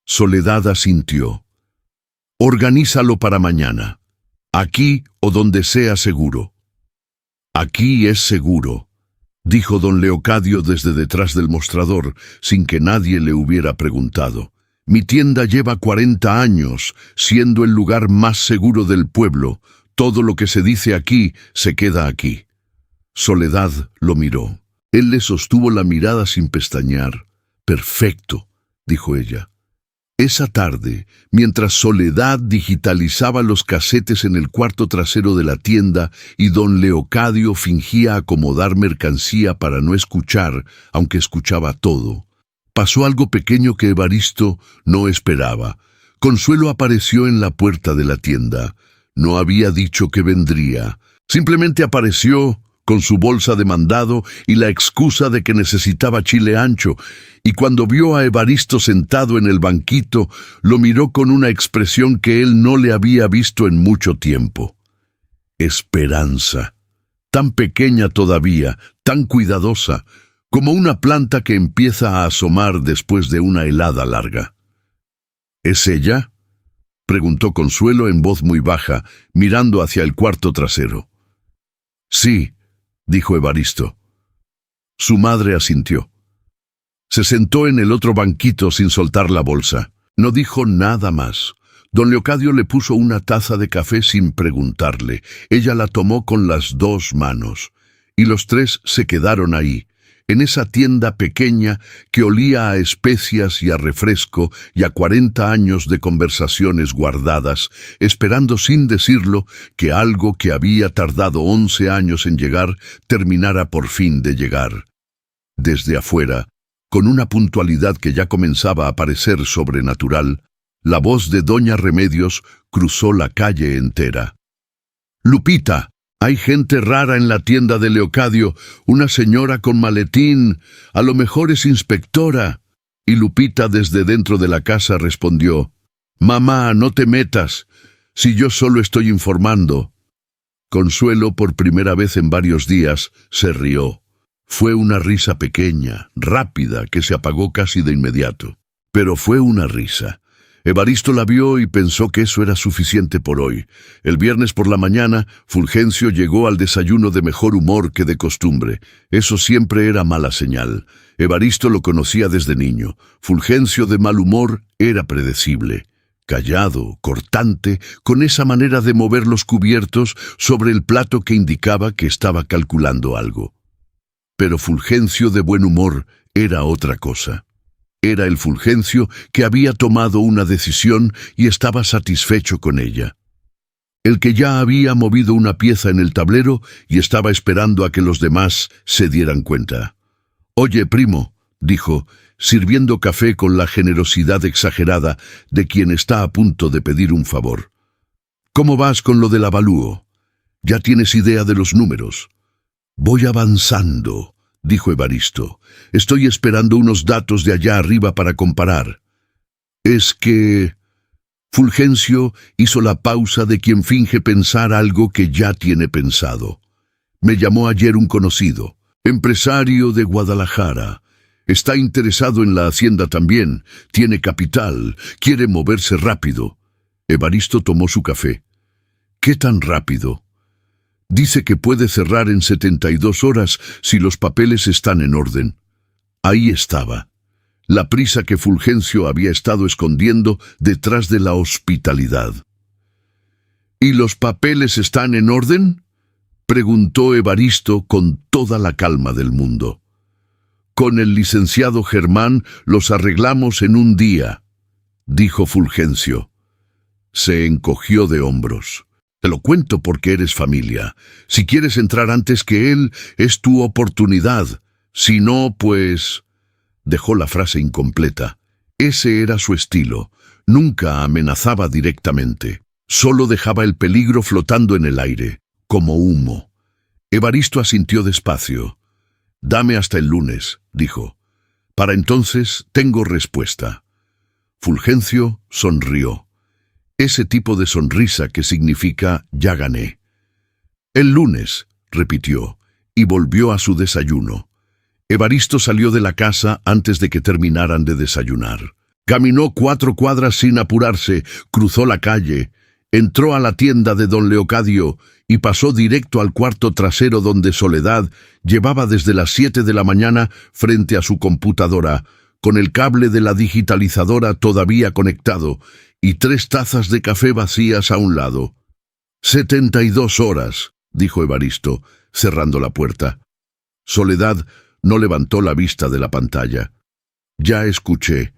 Soledad asintió. «Organízalo para mañana. Aquí o donde sea seguro». «Aquí es seguro», dijo don Leocadio desde detrás del mostrador, sin que nadie le hubiera preguntado. «Mi tienda lleva 40 años, siendo el lugar más seguro del pueblo. Todo lo que se dice aquí, se queda aquí». Soledad lo miró. Él le sostuvo la mirada sin pestañear. «Perfecto», dijo ella. Esa tarde, mientras Soledad digitalizaba los casetes en el cuarto trasero de la tienda y don Leocadio fingía acomodar mercancía para no escuchar, aunque escuchaba todo, pasó algo pequeño que Evaristo no esperaba. Consuelo apareció en la puerta de la tienda. No había dicho que vendría. Simplemente apareció con su bolsa de mandado y la excusa de que necesitaba chile ancho, y cuando vio a Evaristo sentado en el banquito, lo miró con una expresión que él no le había visto en mucho tiempo. Esperanza. Tan pequeña todavía, tan cuidadosa, como una planta que empieza a asomar después de una helada larga. ¿Es ella?, preguntó Consuelo en voz muy baja, mirando hacia el cuarto trasero. «Sí», dijo Evaristo. Su madre asintió. Se sentó en el otro banquito sin soltar la bolsa. No dijo nada más. Don Leocadio le puso una taza de café sin preguntarle. Ella la tomó con las 2 manos. Y los 3 se quedaron ahí, en esa tienda pequeña que olía a especias y a refresco y a 40 años de conversaciones guardadas, esperando sin decirlo que algo que había tardado 11 años en llegar terminara por fin de llegar. Desde afuera, con una puntualidad que ya comenzaba a parecer sobrenatural, la voz de doña Remedios cruzó la calle entera. «Lupita, hay gente rara en la tienda de Leocadio, una señora con maletín, a lo mejor es inspectora». Y Lupita desde dentro de la casa respondió: «Mamá, no te metas, si yo solo estoy informando». Consuelo, por primera vez en varios días, se rió. Fue una risa pequeña, rápida, que se apagó casi de inmediato. Pero fue una risa. Evaristo la vio y pensó que eso era suficiente por hoy. El viernes por la mañana, Fulgencio llegó al desayuno de mejor humor que de costumbre. Eso siempre era mala señal. Evaristo lo conocía desde niño. Fulgencio de mal humor era predecible. Callado, cortante, con esa manera de mover los cubiertos sobre el plato que indicaba que estaba calculando algo. Pero Fulgencio de buen humor era otra cosa. Era el Fulgencio que había tomado una decisión y estaba satisfecho con ella. El que ya había movido una pieza en el tablero y estaba esperando a que los demás se dieran cuenta. «Oye, primo», dijo, sirviendo café con la generosidad exagerada de quien está a punto de pedir un favor. «¿Cómo vas con lo del avalúo? ¿Ya tienes idea de los números?» «Voy avanzando», dijo Evaristo. «Estoy esperando unos datos de allá arriba para comparar». «Es que...» Fulgencio hizo la pausa de quien finge pensar algo que ya tiene pensado. «Me llamó ayer un conocido, empresario de Guadalajara. Está interesado en la hacienda también, tiene capital, quiere moverse rápido». Evaristo tomó su café. «¿Qué tan rápido?» «Dice que puede cerrar en 72 horas si los papeles están en orden». Ahí estaba. La prisa que Fulgencio había estado escondiendo detrás de la hospitalidad. «¿Y los papeles están en orden?», preguntó Evaristo con toda la calma del mundo. «Con el licenciado Germán los arreglamos en un día», dijo Fulgencio. Se encogió de hombros. «Te lo cuento porque eres familia. Si quieres entrar antes que él, es tu oportunidad. Si no, pues...» Dejó la frase incompleta. Ese era su estilo. Nunca amenazaba directamente. Solo dejaba el peligro flotando en el aire, como humo. Evaristo asintió despacio. «Dame hasta el lunes», dijo. «Para entonces tengo respuesta». Fulgencio sonrió. Ese tipo de sonrisa que significa «ya gané». «El lunes», repitió, y volvió a su desayuno. Evaristo salió de la casa antes de que terminaran de desayunar. Caminó 4 cuadras sin apurarse, cruzó la calle, entró a la tienda de don Leocadio y pasó directo al cuarto trasero donde Soledad llevaba desde las 7 de la mañana frente a su computadora, con el cable de la digitalizadora todavía conectado y 3 tazas de café vacías a un lado. 72 horas, dijo Evaristo, cerrando la puerta. Soledad no levantó la vista de la pantalla. «Ya escuché».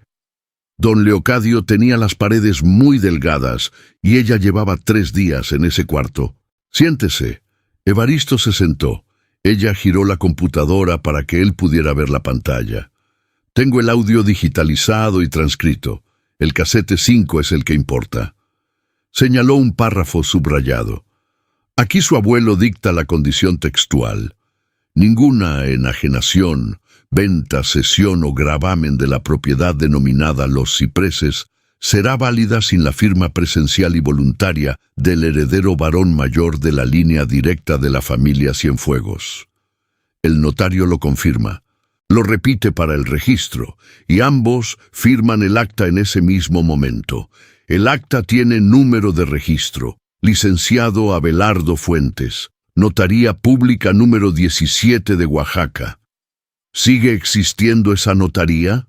Don Leocadio tenía las paredes muy delgadas y ella llevaba 3 días en ese cuarto. «Siéntese». Evaristo se sentó. Ella giró la computadora para que él pudiera ver la pantalla. «Tengo el audio digitalizado y transcrito. El casete 5 es el que importa». Señaló un párrafo subrayado. «Aquí su abuelo dicta la condición textual. Ninguna enajenación, venta, cesión o gravamen de la propiedad denominada Los Cipreses será válida sin la firma presencial y voluntaria del heredero varón mayor de la línea directa de la familia Cienfuegos». El notario lo confirma. Lo repite para el registro, y ambos firman el acta en ese mismo momento. El acta tiene número de registro. Licenciado Abelardo Fuentes. Notaría Pública número 17 de Oaxaca. ¿Sigue existiendo esa notaría?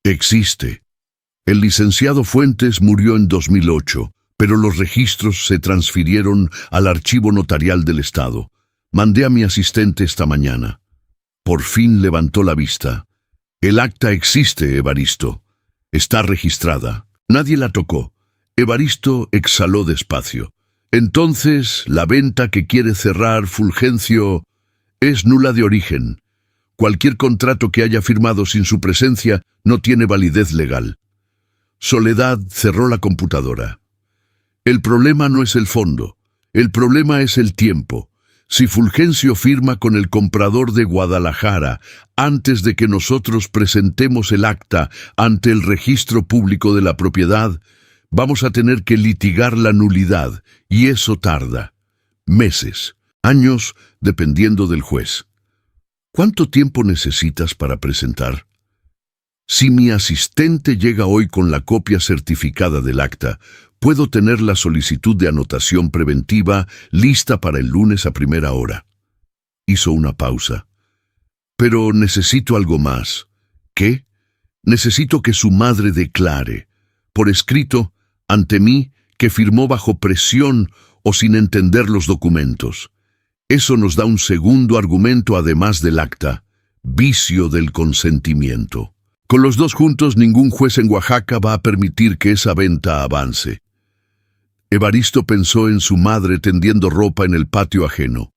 Existe. El licenciado Fuentes murió en 2008, pero los registros se transfirieron al Archivo Notarial del Estado. Mandé a mi asistente esta mañana. Por fin levantó la vista. El acta existe, Evaristo. Está registrada. Nadie la tocó. Evaristo exhaló despacio. Entonces, la venta que quiere cerrar Fulgencio es nula de origen. Cualquier contrato que haya firmado sin su presencia no tiene validez legal. Soledad cerró la computadora. El problema no es el fondo. El problema es el tiempo. Si Fulgencio firma con el comprador de Guadalajara antes de que nosotros presentemos el acta ante el registro público de la propiedad, vamos a tener que litigar la nulidad, y eso tarda. meses, años, dependiendo del juez. ¿Cuánto tiempo necesitas para presentar? Si mi asistente llega hoy con la copia certificada del acta, puedo tener la solicitud de anotación preventiva lista para el lunes a primera hora. Hizo una pausa. Pero necesito algo más. ¿Qué? Necesito que su madre declare, por escrito, ante mí, que firmó bajo presión o sin entender los documentos. Eso nos da un segundo argumento además del acta, vicio del consentimiento. Con los dos juntos, ningún juez en Oaxaca va a permitir que esa venta avance. Evaristo pensó en su madre tendiendo ropa en el patio ajeno,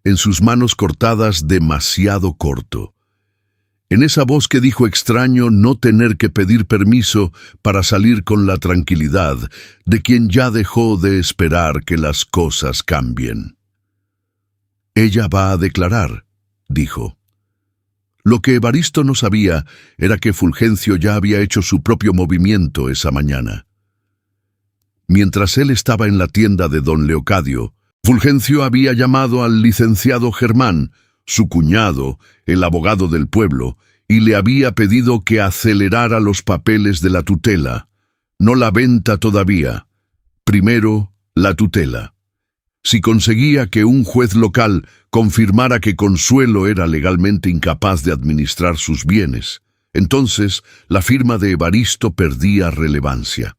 en sus manos cortadas demasiado corto, en esa voz que dijo extraño no tener que pedir permiso para salir con la tranquilidad de quien ya dejó de esperar que las cosas cambien. Ella va a declarar, dijo. Lo que Evaristo no sabía era que Fulgencio ya había hecho su propio movimiento esa mañana. Mientras él estaba en la tienda de don Leocadio, Fulgencio había llamado al licenciado Germán, su cuñado, el abogado del pueblo, y le había pedido que acelerara los papeles de la tutela. No la venta todavía. Primero, la tutela. Si conseguía que un juez local confirmara que Consuelo era legalmente incapaz de administrar sus bienes, entonces la firma de Evaristo perdía relevancia.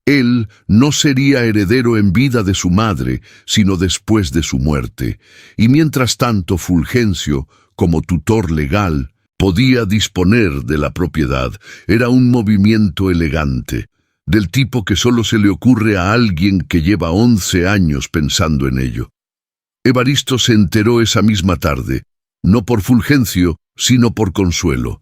Él no sería heredero en vida de su madre, sino después de su muerte, y mientras tanto Fulgencio, como tutor legal, podía disponer de la propiedad. Era un movimiento elegante, del tipo que solo se le ocurre a alguien que lleva 11 años pensando en ello. Evaristo se enteró esa misma tarde, no por Fulgencio, sino por Consuelo.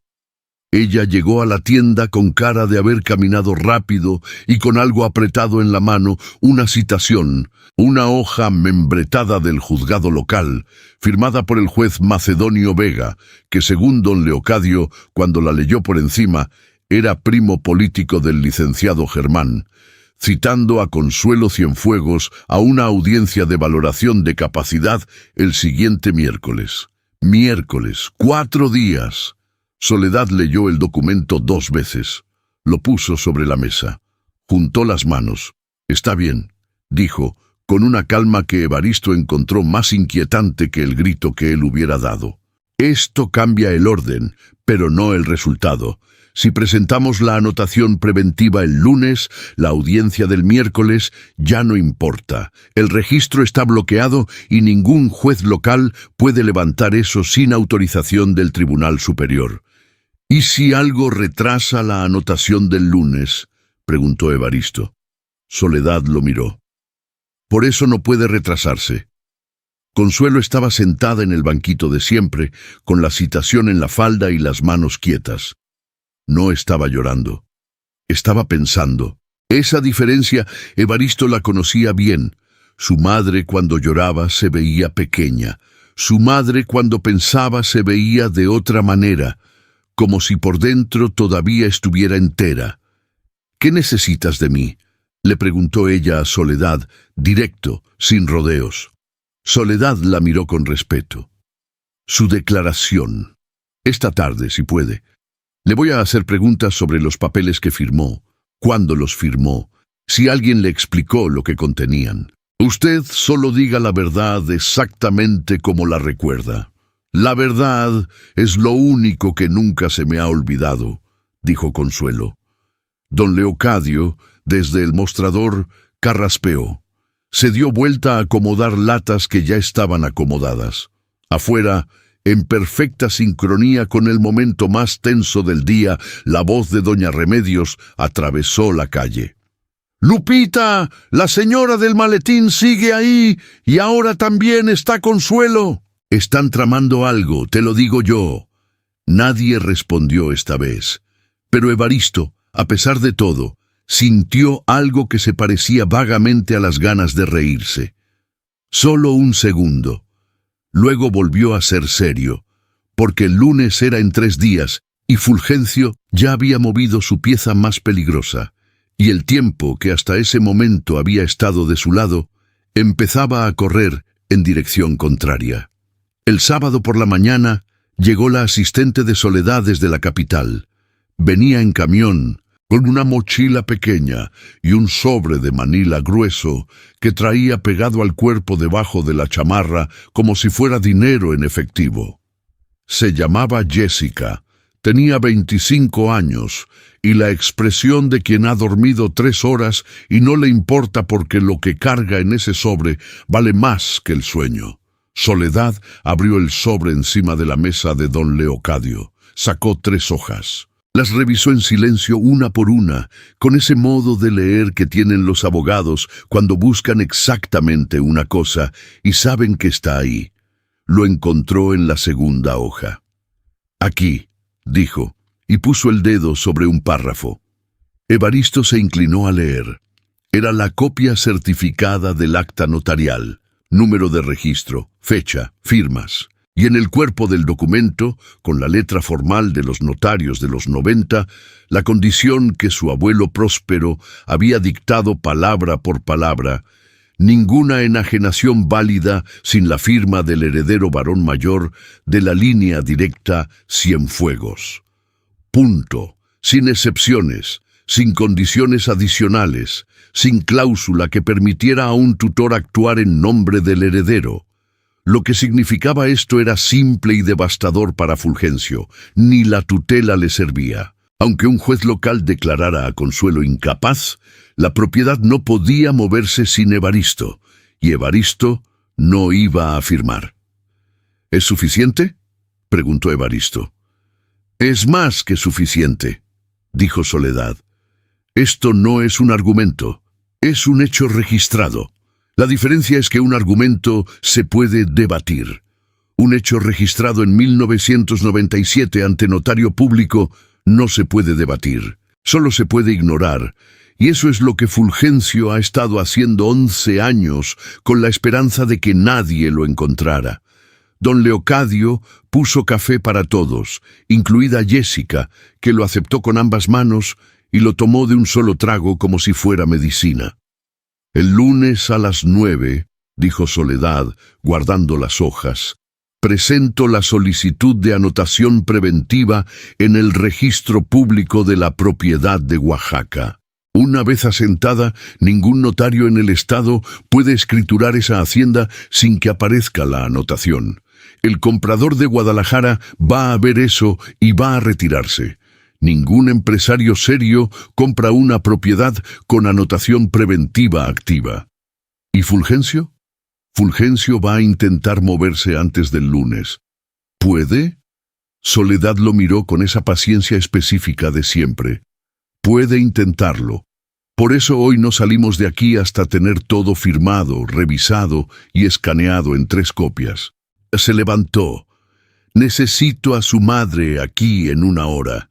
Ella llegó a la tienda con cara de haber caminado rápido y con algo apretado en la mano, una citación, una hoja membretada del juzgado local, firmada por el juez Macedonio Vega, que según don Leocadio, cuando la leyó por encima, era primo político del licenciado Germán, citando a Consuelo Cienfuegos a una audiencia de valoración de capacidad el siguiente miércoles. Miércoles, 4 días. Soledad leyó el documento 2 veces. Lo puso sobre la mesa. Juntó las manos. «Está bien», dijo, con una calma que Evaristo encontró más inquietante que el grito que él hubiera dado. «Esto cambia el orden, pero no el resultado. Si presentamos la anotación preventiva el lunes, la audiencia del miércoles ya no importa. El registro está bloqueado y ningún juez local puede levantar eso sin autorización del Tribunal Superior». «¿Y si algo retrasa la anotación del lunes?», preguntó Evaristo. Soledad lo miró. «Por eso no puede retrasarse». Consuelo estaba sentada en el banquito de siempre, con la citación en la falda y las manos quietas. No estaba llorando. Estaba pensando. Esa diferencia Evaristo la conocía bien. Su madre cuando lloraba se veía pequeña. Su madre cuando pensaba se veía de otra manera, como si por dentro todavía estuviera entera. «¿Qué necesitas de mí?», le preguntó ella a Soledad, directo, sin rodeos. Soledad la miró con respeto. «Su declaración. Esta tarde, si puede. Le voy a hacer preguntas sobre los papeles que firmó, cuándo los firmó, si alguien le explicó lo que contenían. Usted solo diga la verdad exactamente como la recuerda». «La verdad es lo único que nunca se me ha olvidado», dijo Consuelo. Don Leocadio, desde el mostrador, carraspeó. Se dio vuelta a acomodar latas que ya estaban acomodadas. Afuera, en perfecta sincronía con el momento más tenso del día, la voz de doña Remedios atravesó la calle. «Lupita, la señora del maletín sigue ahí, y ahora también está Consuelo». «Están tramando algo, te lo digo yo». Nadie respondió esta vez, pero Evaristo, a pesar de todo, sintió algo que se parecía vagamente a las ganas de reírse. Solo un segundo. Luego volvió a ser serio, porque el lunes era en 3 días, y Fulgencio ya había movido su pieza más peligrosa, y el tiempo que hasta ese momento había estado de su lado Empezaba a correr en dirección contraria. El sábado por la mañana llegó la asistente de Soledad desde la capital. Venía en camión, con una mochila pequeña y un sobre de manila grueso que traía pegado al cuerpo debajo de la chamarra como si fuera dinero en efectivo. Se llamaba Jessica, tenía 25 años y la expresión de quien ha dormido 3 horas y no le importa porque lo que carga en ese sobre vale más que el sueño. Soledad abrió el sobre encima de la mesa de don Leocadio, sacó 3 hojas. Las revisó en silencio una por una, con ese modo de leer que tienen los abogados cuando buscan exactamente una cosa y saben que está ahí. Lo encontró en la segunda hoja. «Aquí», dijo, y puso el dedo sobre un párrafo. Evaristo se inclinó a leer. Era la copia certificada del acta notarial, número de registro, fecha, firmas. Y en el cuerpo del documento, con la letra formal de los notarios de los 90, la condición que su abuelo Próspero había dictado palabra por palabra: ninguna enajenación válida sin la firma del heredero varón mayor de la línea directa Cienfuegos. Punto. Sin excepciones, sin condiciones adicionales, sin cláusula que permitiera a un tutor actuar en nombre del heredero. Lo que significaba esto era simple y devastador para Fulgencio. Ni la tutela le servía. Aunque un juez local declarara a Consuelo incapaz, la propiedad no podía moverse sin Evaristo, y Evaristo no iba a firmar. ¿Es suficiente?, preguntó Evaristo. «Es más que suficiente», dijo Soledad. «Esto no es un argumento, es un hecho registrado. La diferencia es que un argumento se puede debatir. Un hecho registrado en 1997 ante notario público no se puede debatir, solo se puede ignorar, y eso es lo que Fulgencio ha estado haciendo 11 años con la esperanza de que nadie lo encontrara. Don Leocadio puso café para todos, incluida Jessica, que lo aceptó con ambas manos y lo tomó de un solo trago como si fuera medicina. «El lunes a las 9», dijo Soledad, guardando las hojas, «presento la solicitud de anotación preventiva en el registro público de la propiedad de Oaxaca. Una vez asentada, ningún notario en el estado puede escriturar esa hacienda sin que aparezca la anotación. El comprador de Guadalajara va a ver eso y va a retirarse. Ningún empresario serio compra una propiedad con anotación preventiva activa. ¿Y Fulgencio? Fulgencio va a intentar moverse antes del lunes. ¿Puede?» Soledad lo miró con esa paciencia específica de siempre. «Puede intentarlo. Por eso hoy no salimos de aquí hasta tener todo firmado, revisado y escaneado en 3 copias». Se levantó. «Necesito a su madre aquí en 1 hora».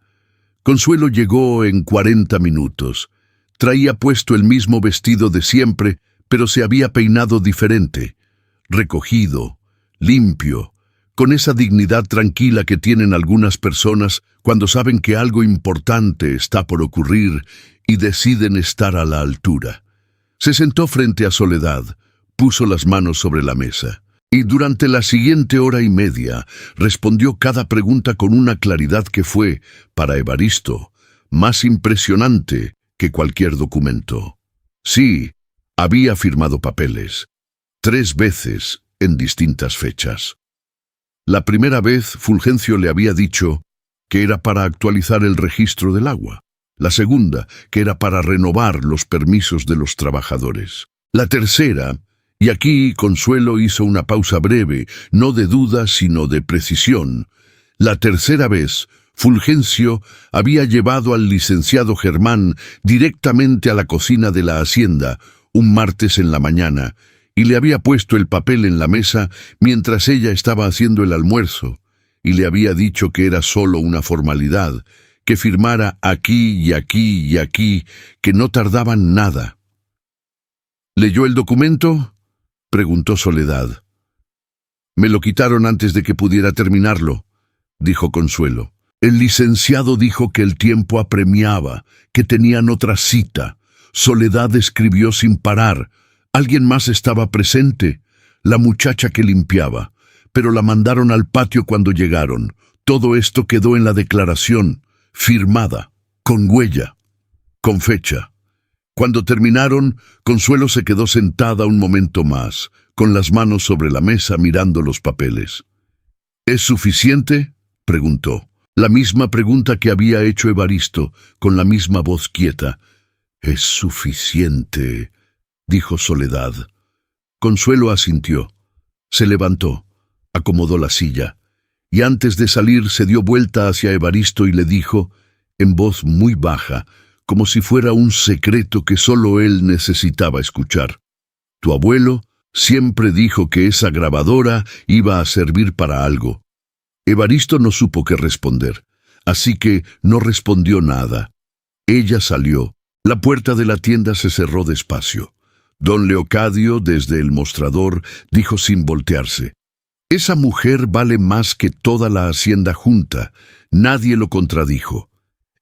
Consuelo llegó en 40 minutos. Traía puesto el mismo vestido de siempre, pero se había peinado diferente, recogido, limpio, con esa dignidad tranquila que tienen algunas personas cuando saben que algo importante está por ocurrir y deciden estar a la altura. Se sentó frente a Soledad, puso las manos sobre la mesa. Y durante la siguiente hora y media respondió cada pregunta con una claridad que fue, para Evaristo, más impresionante que cualquier documento. Sí, había firmado papeles, 3 veces en distintas fechas. La primera vez Fulgencio le había dicho que era para actualizar el registro del agua. La segunda, que era para renovar los permisos de los trabajadores. La tercera... Y aquí Consuelo hizo una pausa breve, no de duda sino de precisión. La tercera vez, Fulgencio había llevado al licenciado Germán directamente a la cocina de la hacienda, un martes en la mañana, y le había puesto el papel en la mesa mientras ella estaba haciendo el almuerzo, y le había dicho que era solo una formalidad, que firmara aquí y aquí y aquí, que no tardaban nada. ¿Leyó el documento?, preguntó Soledad. «Me lo quitaron antes de que pudiera terminarlo», dijo Consuelo. «El licenciado dijo que el tiempo apremiaba, que tenían otra cita. Soledad escribió sin parar. Alguien más estaba presente, la muchacha que limpiaba, pero la mandaron al patio cuando llegaron. Todo esto quedó en la declaración, firmada, con huella, con fecha. Cuando terminaron, Consuelo se quedó sentada un momento más, con las manos sobre la mesa mirando los papeles. ¿Es suficiente?, preguntó. La misma pregunta que había hecho Evaristo, con la misma voz quieta. «Es suficiente», dijo Soledad. Consuelo asintió. Se levantó, acomodó la silla, y antes de salir se dio vuelta hacia Evaristo y le dijo, en voz muy baja, como si fuera un secreto que solo él necesitaba escuchar. «Tu abuelo siempre dijo que esa grabadora iba a servir para algo». Evaristo no supo qué responder, así que no respondió nada. Ella salió. La puerta de la tienda se cerró despacio. Don Leocadio, desde el mostrador, dijo sin voltearse: «Esa mujer vale más que toda la hacienda junta». Nadie lo contradijo.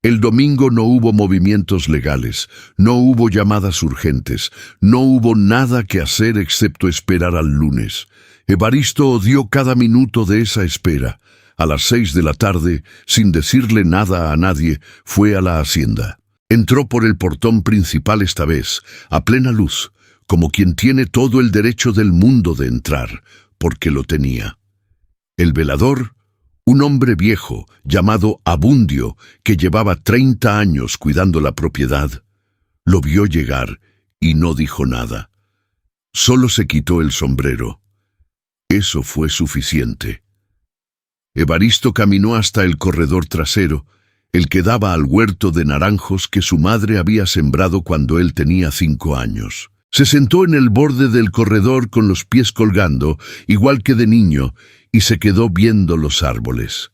El domingo no hubo movimientos legales, no hubo llamadas urgentes, no hubo nada que hacer excepto esperar al lunes. Evaristo odió cada minuto de esa espera. A las 6 de la tarde, sin decirle nada a nadie, fue a la hacienda. Entró por el portón principal esta vez, a plena luz, como quien tiene todo el derecho del mundo de entrar, porque lo tenía. El velador, un hombre viejo llamado Abundio, que llevaba 30 años cuidando la propiedad, lo vio llegar y no dijo nada. Solo se quitó el sombrero. Eso fue suficiente. Evaristo caminó hasta el corredor trasero, el que daba al huerto de naranjos que su madre había sembrado cuando él tenía 5 años. Se sentó en el borde del corredor con los pies colgando, igual que de niño, y se quedó viendo los árboles.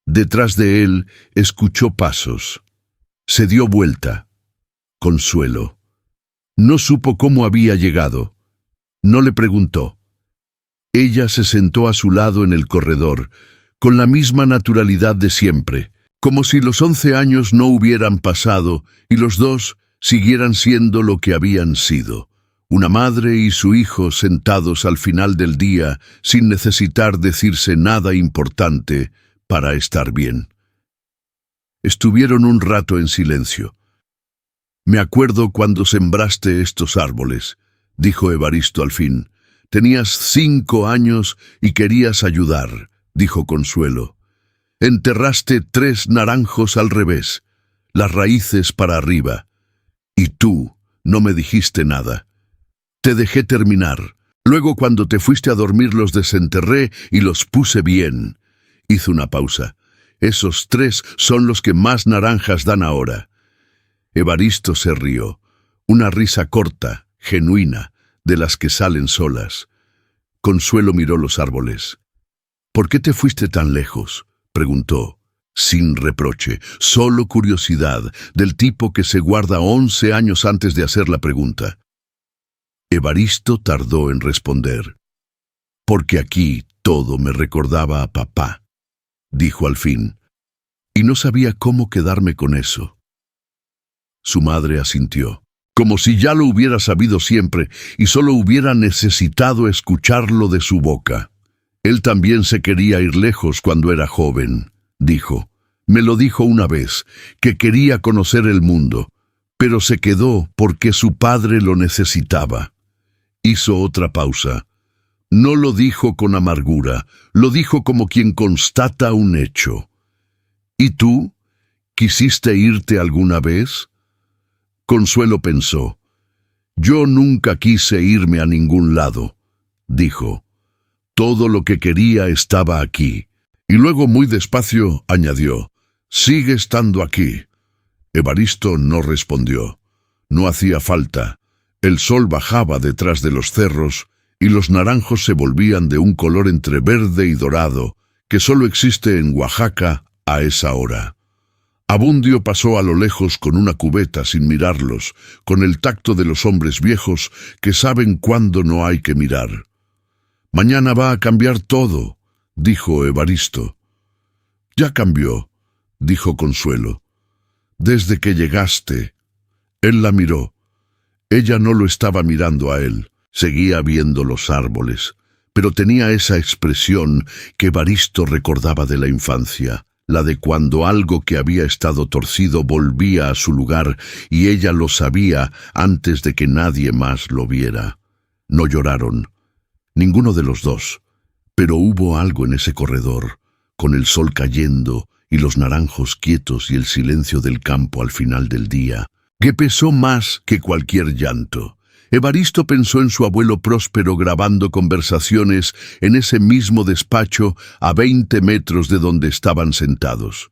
Detrás de él escuchó pasos. Se dio vuelta. Consuelo. No supo cómo había llegado. No le preguntó. Ella se sentó a su lado en el corredor, con la misma naturalidad de siempre, como si los 11 años no hubieran pasado y los dos siguieran siendo lo que habían sido. Una madre y su hijo sentados al final del día sin necesitar decirse nada importante para estar bien. Estuvieron un rato en silencio. «Me acuerdo cuando sembraste estos árboles», dijo Evaristo al fin. «Tenías 5 años y querías ayudar», dijo Consuelo. «Enterraste 3 naranjos al revés, las raíces para arriba. Y tú no me dijiste nada. Te dejé terminar. Luego, cuando te fuiste a dormir, los desenterré y los puse bien». Hizo una pausa. «Esos 3 son los que más naranjas dan ahora». Evaristo se rió. Una risa corta, genuina, de las que salen solas. Consuelo miró los árboles. «¿Por qué te fuiste tan lejos?», preguntó, sin reproche, solo curiosidad, del tipo que se guarda 11 años antes de hacer la pregunta. Evaristo tardó en responder. «Porque aquí todo me recordaba a papá», dijo al fin, y no sabía cómo quedarme con eso. Su madre asintió, como si ya lo hubiera sabido siempre y solo hubiera necesitado escucharlo de su boca. «Él también se quería ir lejos cuando era joven», dijo. «Me lo dijo una vez, que quería conocer el mundo, pero se quedó porque su padre lo necesitaba». Hizo otra pausa. No lo dijo con amargura, lo dijo como quien constata un hecho. «¿Y tú? ¿Quisiste irte alguna vez?». Consuelo pensó. «Yo nunca quise irme a ningún lado», dijo. «Todo lo que quería estaba aquí». Y luego muy despacio añadió: «Sigue estando aquí». Evaristo no respondió. No hacía falta. El sol bajaba detrás de los cerros y los naranjos se volvían de un color entre verde y dorado que solo existe en Oaxaca a esa hora. Abundio pasó a lo lejos con una cubeta sin mirarlos, con el tacto de los hombres viejos que saben cuándo no hay que mirar. «Mañana va a cambiar todo», dijo Evaristo. «Ya cambió», dijo Consuelo. «Desde que llegaste». Él la miró. Ella no lo estaba mirando a él. Seguía viendo los árboles, pero tenía esa expresión que Evaristo recordaba de la infancia, la de cuando algo que había estado torcido volvía a su lugar y ella lo sabía antes de que nadie más lo viera. No lloraron, ninguno de los dos, pero hubo algo en ese corredor, con el sol cayendo y los naranjos quietos y el silencio del campo al final del día, que pesó más que cualquier llanto. Evaristo pensó en su abuelo Próspero grabando conversaciones en ese mismo despacho a 20 metros de donde estaban sentados.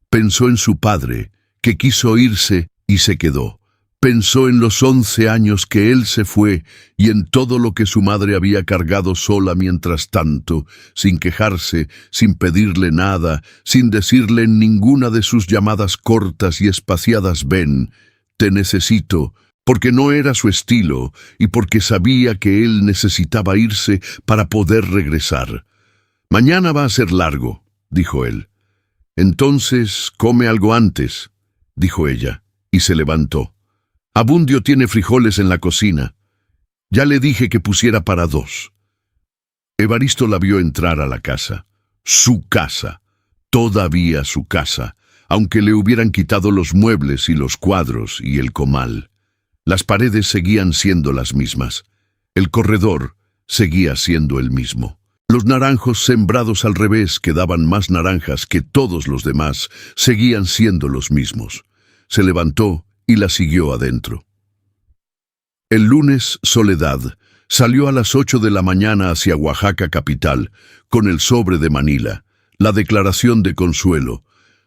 Pensó en su padre, que quiso irse y se quedó. Pensó en los 11 años que él se fue y en todo lo que su madre había cargado sola mientras tanto, sin quejarse, sin pedirle nada, sin decirle en ninguna de sus llamadas cortas y espaciadas «Ven, te necesito», porque no era su estilo y porque sabía que él necesitaba irse para poder regresar. «Mañana va a ser largo», dijo él. «Entonces come algo antes», dijo ella, y se levantó. «Abundio tiene frijoles en la cocina. Ya le dije que pusiera para 2». Evaristo la vio entrar a la casa. Su casa. Todavía su casa, aunque le hubieran quitado los muebles y los cuadros y el comal. Las paredes seguían siendo las mismas. El corredor seguía siendo el mismo. Los naranjos sembrados al revés, que daban más naranjas que todos los demás, seguían siendo los mismos. Se levantó y la siguió adentro. El lunes, Soledad salió a las 8 de la mañana hacia Oaxaca capital, con el sobre de Manila, la declaración de Consuelo,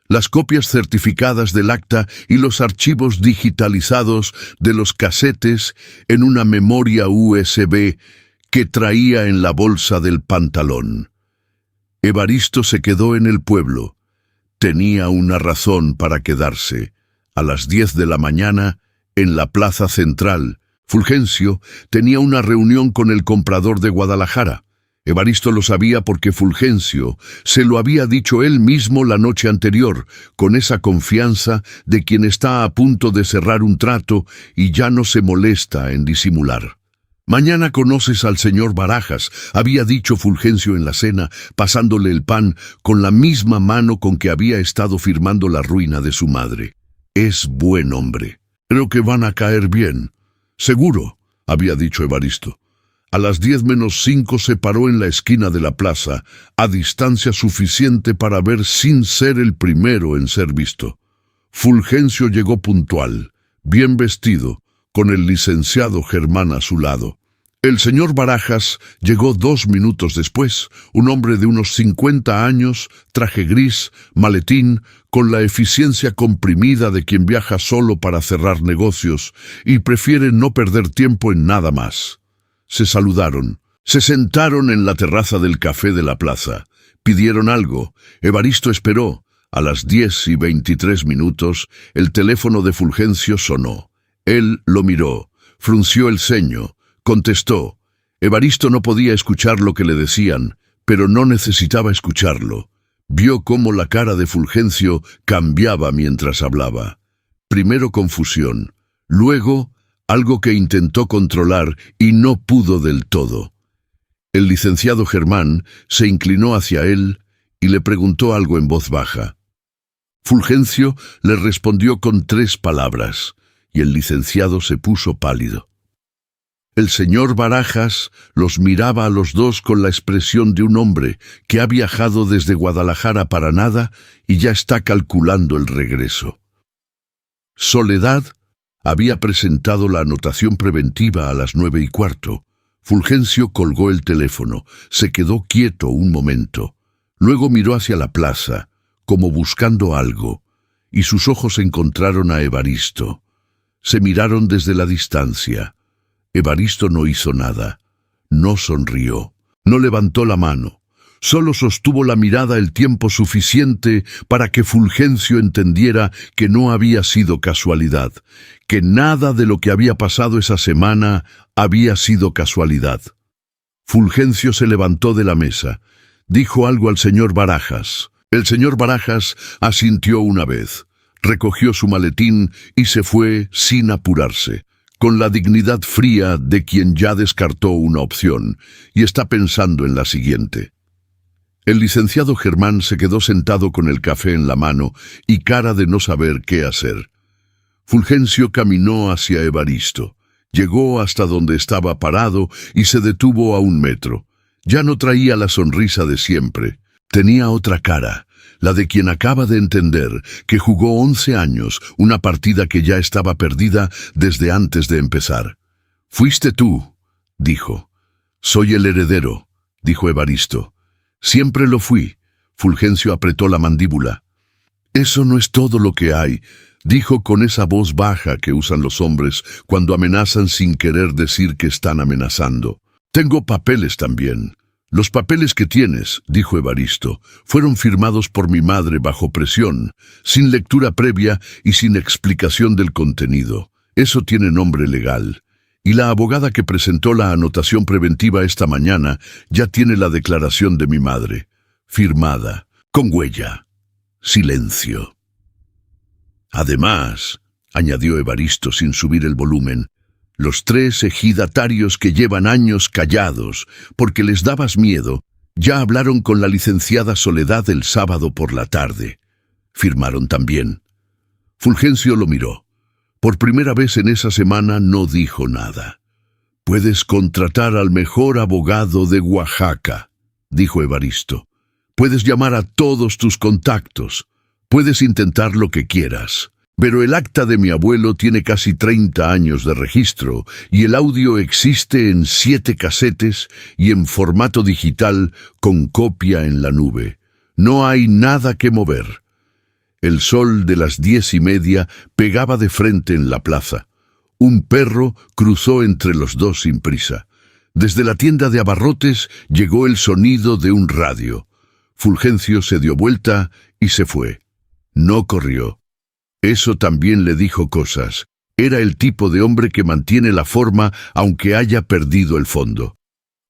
las copias certificadas del acta y los archivos digitalizados de los casetes en una memoria USB que traía en la bolsa del pantalón. Evaristo se quedó en el pueblo. Tenía una razón para quedarse. A las 10 de la mañana, en la plaza central, Fulgencio tenía una reunión con el comprador de Guadalajara. Evaristo lo sabía porque Fulgencio se lo había dicho él mismo la noche anterior, con esa confianza de quien está a punto de cerrar un trato y ya no se molesta en disimular. «Mañana conoces al señor Barajas», había dicho Fulgencio en la cena, pasándole el pan con la misma mano con que había estado firmando la ruina de su madre. «Es buen hombre. Creo que van a caer bien». «Seguro», había dicho Evaristo. A las 10:05 se paró en la esquina de la plaza, a distancia suficiente para ver sin ser el primero en ser visto. Fulgencio llegó puntual, bien vestido, con el licenciado Germán a su lado. El señor Barajas llegó 2 minutos después, un hombre de unos 50 años, traje gris, maletín, con la eficiencia comprimida de quien viaja solo para cerrar negocios y prefiere no perder tiempo en nada más. Se saludaron, se sentaron en la terraza del café de la plaza, pidieron algo. Evaristo esperó. A las 10:23, el teléfono de Fulgencio sonó. Él lo miró, frunció el ceño, contestó. Evaristo no podía escuchar lo que le decían, pero no necesitaba escucharlo. Vio cómo la cara de Fulgencio cambiaba mientras hablaba. Primero confusión, luego algo que intentó controlar y no pudo del todo. El licenciado Germán se inclinó hacia él y le preguntó algo en voz baja. Fulgencio le respondió con 3 palabras, y el licenciado se puso pálido. El señor Barajas los miraba a los dos con la expresión de un hombre que ha viajado desde Guadalajara para nada y ya está calculando el regreso. Soledad había presentado la anotación preventiva a las 9:15. Fulgencio colgó el teléfono, se quedó quieto un momento. Luego miró hacia la plaza, como buscando algo, y sus ojos encontraron a Evaristo. Se miraron desde la distancia. Evaristo no hizo nada, no sonrió, no levantó la mano. Solo sostuvo la mirada el tiempo suficiente para que Fulgencio entendiera que no había sido casualidad, que nada de lo que había pasado esa semana había sido casualidad. Fulgencio se levantó de la mesa, dijo algo al señor Barajas. El señor Barajas asintió una vez, recogió su maletín y se fue sin apurarse, con la dignidad fría de quien ya descartó una opción y está pensando en la siguiente. El licenciado Germán se quedó sentado con el café en la mano y cara de no saber qué hacer. Fulgencio caminó hacia Evaristo. Llegó hasta donde estaba parado y se detuvo a 1 metro. Ya no traía la sonrisa de siempre. Tenía otra cara, la de quien acaba de entender que jugó 11 años una partida que ya estaba perdida desde antes de empezar. «Fuiste tú», dijo. «Soy el heredero», dijo Evaristo. «Siempre lo fui». Fulgencio apretó la mandíbula. «Eso no es todo lo que hay», dijo con esa voz baja que usan los hombres cuando amenazan sin querer decir que están amenazando. «Tengo papeles también». «Los papeles que tienes», dijo Evaristo, «fueron firmados por mi madre bajo presión, sin lectura previa y sin explicación del contenido. Eso tiene nombre legal. Y la abogada que presentó la anotación preventiva esta mañana ya tiene la declaración de mi madre, firmada, con huella». Silencio. «Además», añadió Evaristo sin subir el volumen, «los 3 ejidatarios que llevan años callados porque les dabas miedo, ya hablaron con la licenciada Soledad el sábado por la tarde. Firmaron también». Fulgencio lo miró. Por primera vez en esa semana no dijo nada. «Puedes contratar al mejor abogado de Oaxaca», dijo Evaristo. «Puedes llamar a todos tus contactos. Puedes intentar lo que quieras. Pero el acta de mi abuelo tiene casi 30 años de registro y el audio existe en 7 casetes y en formato digital con copia en la nube. No hay nada que mover». El sol de las 10:30 pegaba de frente en la plaza. Un perro cruzó entre los dos sin prisa. Desde la tienda de abarrotes llegó el sonido de un radio. Fulgencio se dio vuelta y se fue. No corrió. Eso también le dijo cosas. Era el tipo de hombre que mantiene la forma aunque haya perdido el fondo.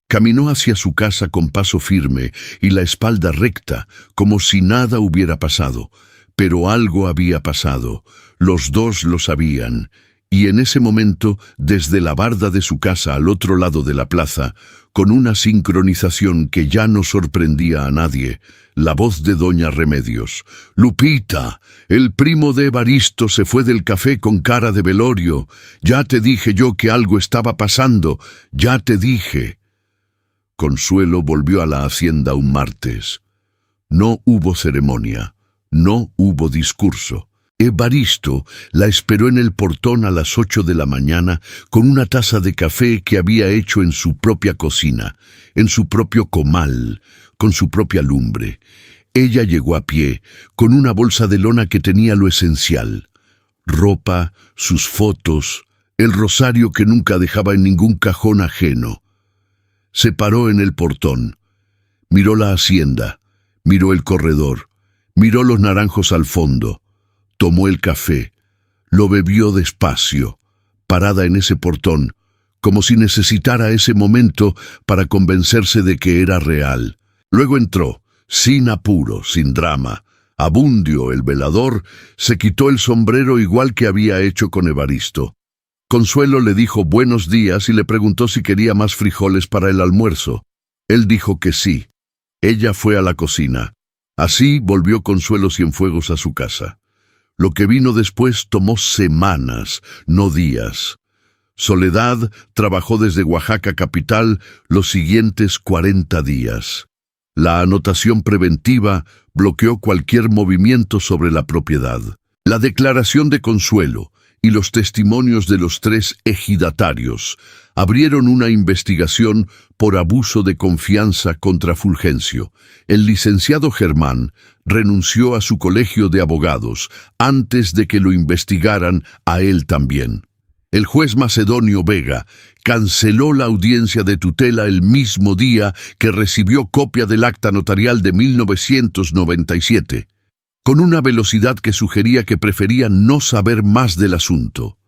Caminó hacia su casa con paso firme y la espalda recta, como si nada hubiera pasado. Pero algo había pasado. Los dos lo sabían. Y en ese momento, desde la barda de su casa al otro lado de la plaza, con una sincronización que ya no sorprendía a nadie, la voz de doña Remedios. «Lupita, el primo de Evaristo se fue del café con cara de velorio. Ya te dije yo que algo estaba pasando. Ya te dije». Consuelo volvió a la hacienda un martes. No hubo ceremonia. No hubo discurso. Evaristo la esperó en el portón a las 8 de la mañana con una taza de café que había hecho en su propia cocina, en su propio comal, con su propia lumbre. Ella llegó a pie, con una bolsa de lona que tenía lo esencial: ropa, sus fotos, el rosario que nunca dejaba en ningún cajón ajeno. Se paró en el portón. Miró la hacienda, miró el corredor, miró los naranjos al fondo. Tomó el café, lo bebió despacio, parada en ese portón, como si necesitara ese momento para convencerse de que era real. Luego entró, sin apuro, sin drama. Abundio, el velador, se quitó el sombrero igual que había hecho con Evaristo. Consuelo le dijo buenos días y le preguntó si quería más frijoles para el almuerzo. Él dijo que sí. Ella fue a la cocina. Así volvió Consuelo Cienfuegos a su casa. Lo que vino después tomó semanas, no días. Soledad trabajó desde Oaxaca capital los siguientes 40 días. La anotación preventiva bloqueó cualquier movimiento sobre la propiedad. La declaración de Consuelo y los testimonios de los 3 ejidatarios abrieron una investigación por abuso de confianza contra Fulgencio. El licenciado Germán renunció a su colegio de abogados antes de que lo investigaran a él también. El juez Macedonio Vega canceló la audiencia de tutela el mismo día que recibió copia del acta notarial de 1997, con una velocidad que sugería que prefería no saber más del asunto.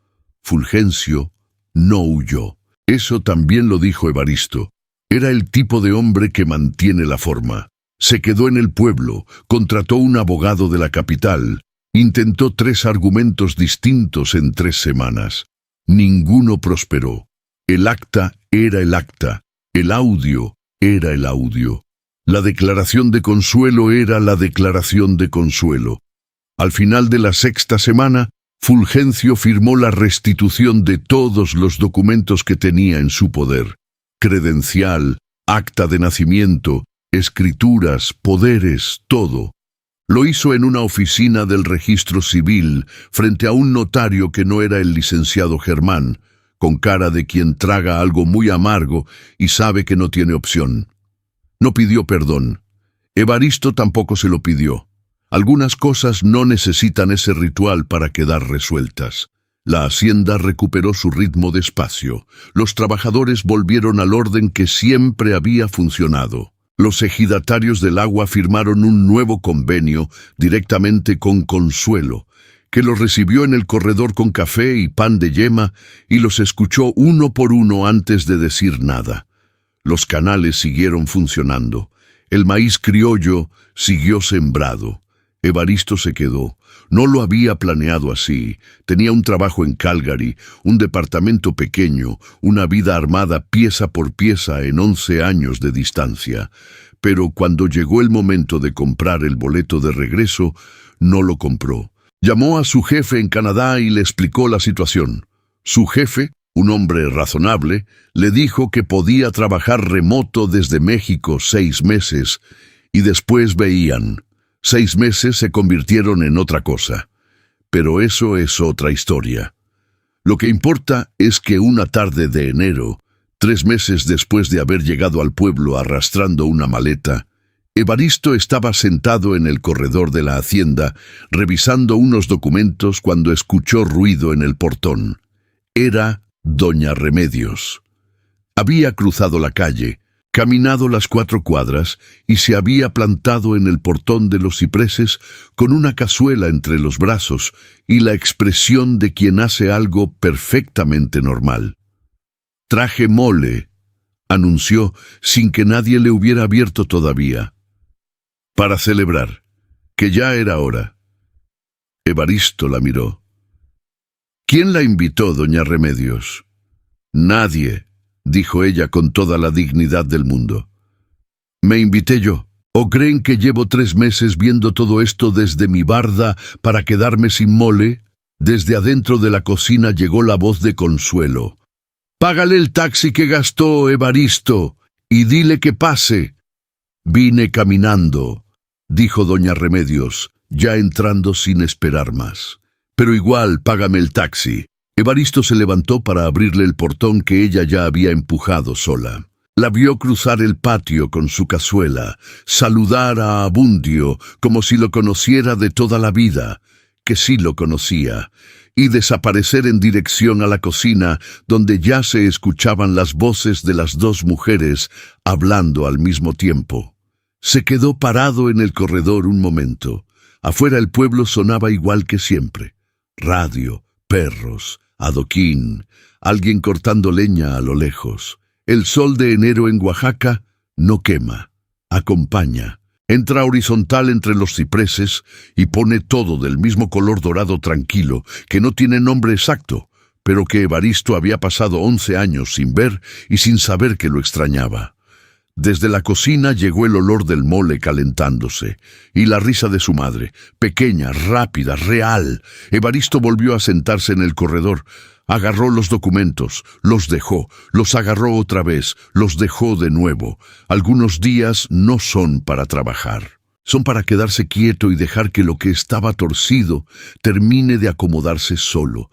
Fulgencio no huyó. Eso también lo dijo Evaristo. Era el tipo de hombre que mantiene la forma. Se quedó en el pueblo, contrató un abogado de la capital, intentó 3 argumentos distintos en 3 semanas. Ninguno prosperó. El acta era el acta, el audio era el audio. La declaración de consuelo era la declaración de consuelo. Al final de la sexta semana, Fulgencio firmó la restitución de todos los documentos que tenía en su poder: credencial, acta de nacimiento, escrituras, poderes, todo. Lo hizo en una oficina del registro civil, frente a un notario que no era el licenciado Germán, con cara de quien traga algo muy amargo y sabe que no tiene opción. No pidió perdón. Evaristo tampoco se lo pidió. Algunas cosas no necesitan ese ritual para quedar resueltas. La hacienda recuperó su ritmo despacio. Los trabajadores volvieron al orden que siempre había funcionado. Los ejidatarios del agua firmaron un nuevo convenio directamente con Consuelo, que los recibió en el corredor con café y pan de yema y los escuchó uno por uno antes de decir nada. Los canales siguieron funcionando. El maíz criollo siguió sembrado. Evaristo se quedó. No lo había planeado así. Tenía un trabajo en Calgary, un departamento pequeño, una vida armada pieza por pieza en 11 años de distancia. Pero cuando llegó el momento de comprar el boleto de regreso, no lo compró. Llamó a su jefe en Canadá y le explicó la situación. Su jefe, un hombre razonable, le dijo que podía trabajar remoto desde México 6 meses, y después veían. 6 meses se convirtieron en otra cosa. Pero eso es otra historia. Lo que importa es que una tarde de enero, 3 meses después de haber llegado al pueblo arrastrando una maleta, Evaristo estaba sentado en el corredor de la hacienda, revisando unos documentos cuando escuchó ruido en el portón. Era Doña Remedios. Había cruzado la calle, caminado las 4 cuadras y se había plantado en el portón de los cipreses con una cazuela entre los brazos y la expresión de quien hace algo perfectamente normal. «Traje mole», anunció sin que nadie le hubiera abierto todavía. «Para celebrar, que ya era hora». Evaristo la miró. «¿Quién la invitó, doña Remedios?» «Nadie», dijo ella con toda la dignidad del mundo. «Me invité yo. ¿O creen que llevo 3 meses viendo todo esto desde mi barda para quedarme sin mole?» Desde adentro de la cocina llegó la voz de Consuelo. «Págale el taxi que gastó, Evaristo, y dile que pase». «Vine caminando», dijo doña Remedios, ya entrando sin esperar más. «Pero igual, págame el taxi». Evaristo se levantó para abrirle el portón que ella ya había empujado sola. La vio cruzar el patio con su cazuela, saludar a Abundio como si lo conociera de toda la vida, que sí lo conocía, y desaparecer en dirección a la cocina, donde ya se escuchaban las voces de las 2 mujeres hablando al mismo tiempo. Se quedó parado en el corredor un momento. Afuera el pueblo sonaba igual que siempre. Radio, perros, adoquín, alguien cortando leña a lo lejos. El sol de enero en Oaxaca no quema, acompaña. Entra horizontal entre los cipreses y pone todo del mismo color dorado tranquilo, que no tiene nombre exacto, pero que Evaristo había pasado 11 años sin ver y sin saber que lo extrañaba. Desde la cocina llegó el olor del mole calentándose, y la risa de su madre, pequeña, rápida, real. Evaristo volvió a sentarse en el corredor. Agarró los documentos, los dejó, los agarró otra vez, los dejó de nuevo. Algunos días no son para trabajar. Son para quedarse quieto y dejar que lo que estaba torcido termine de acomodarse solo.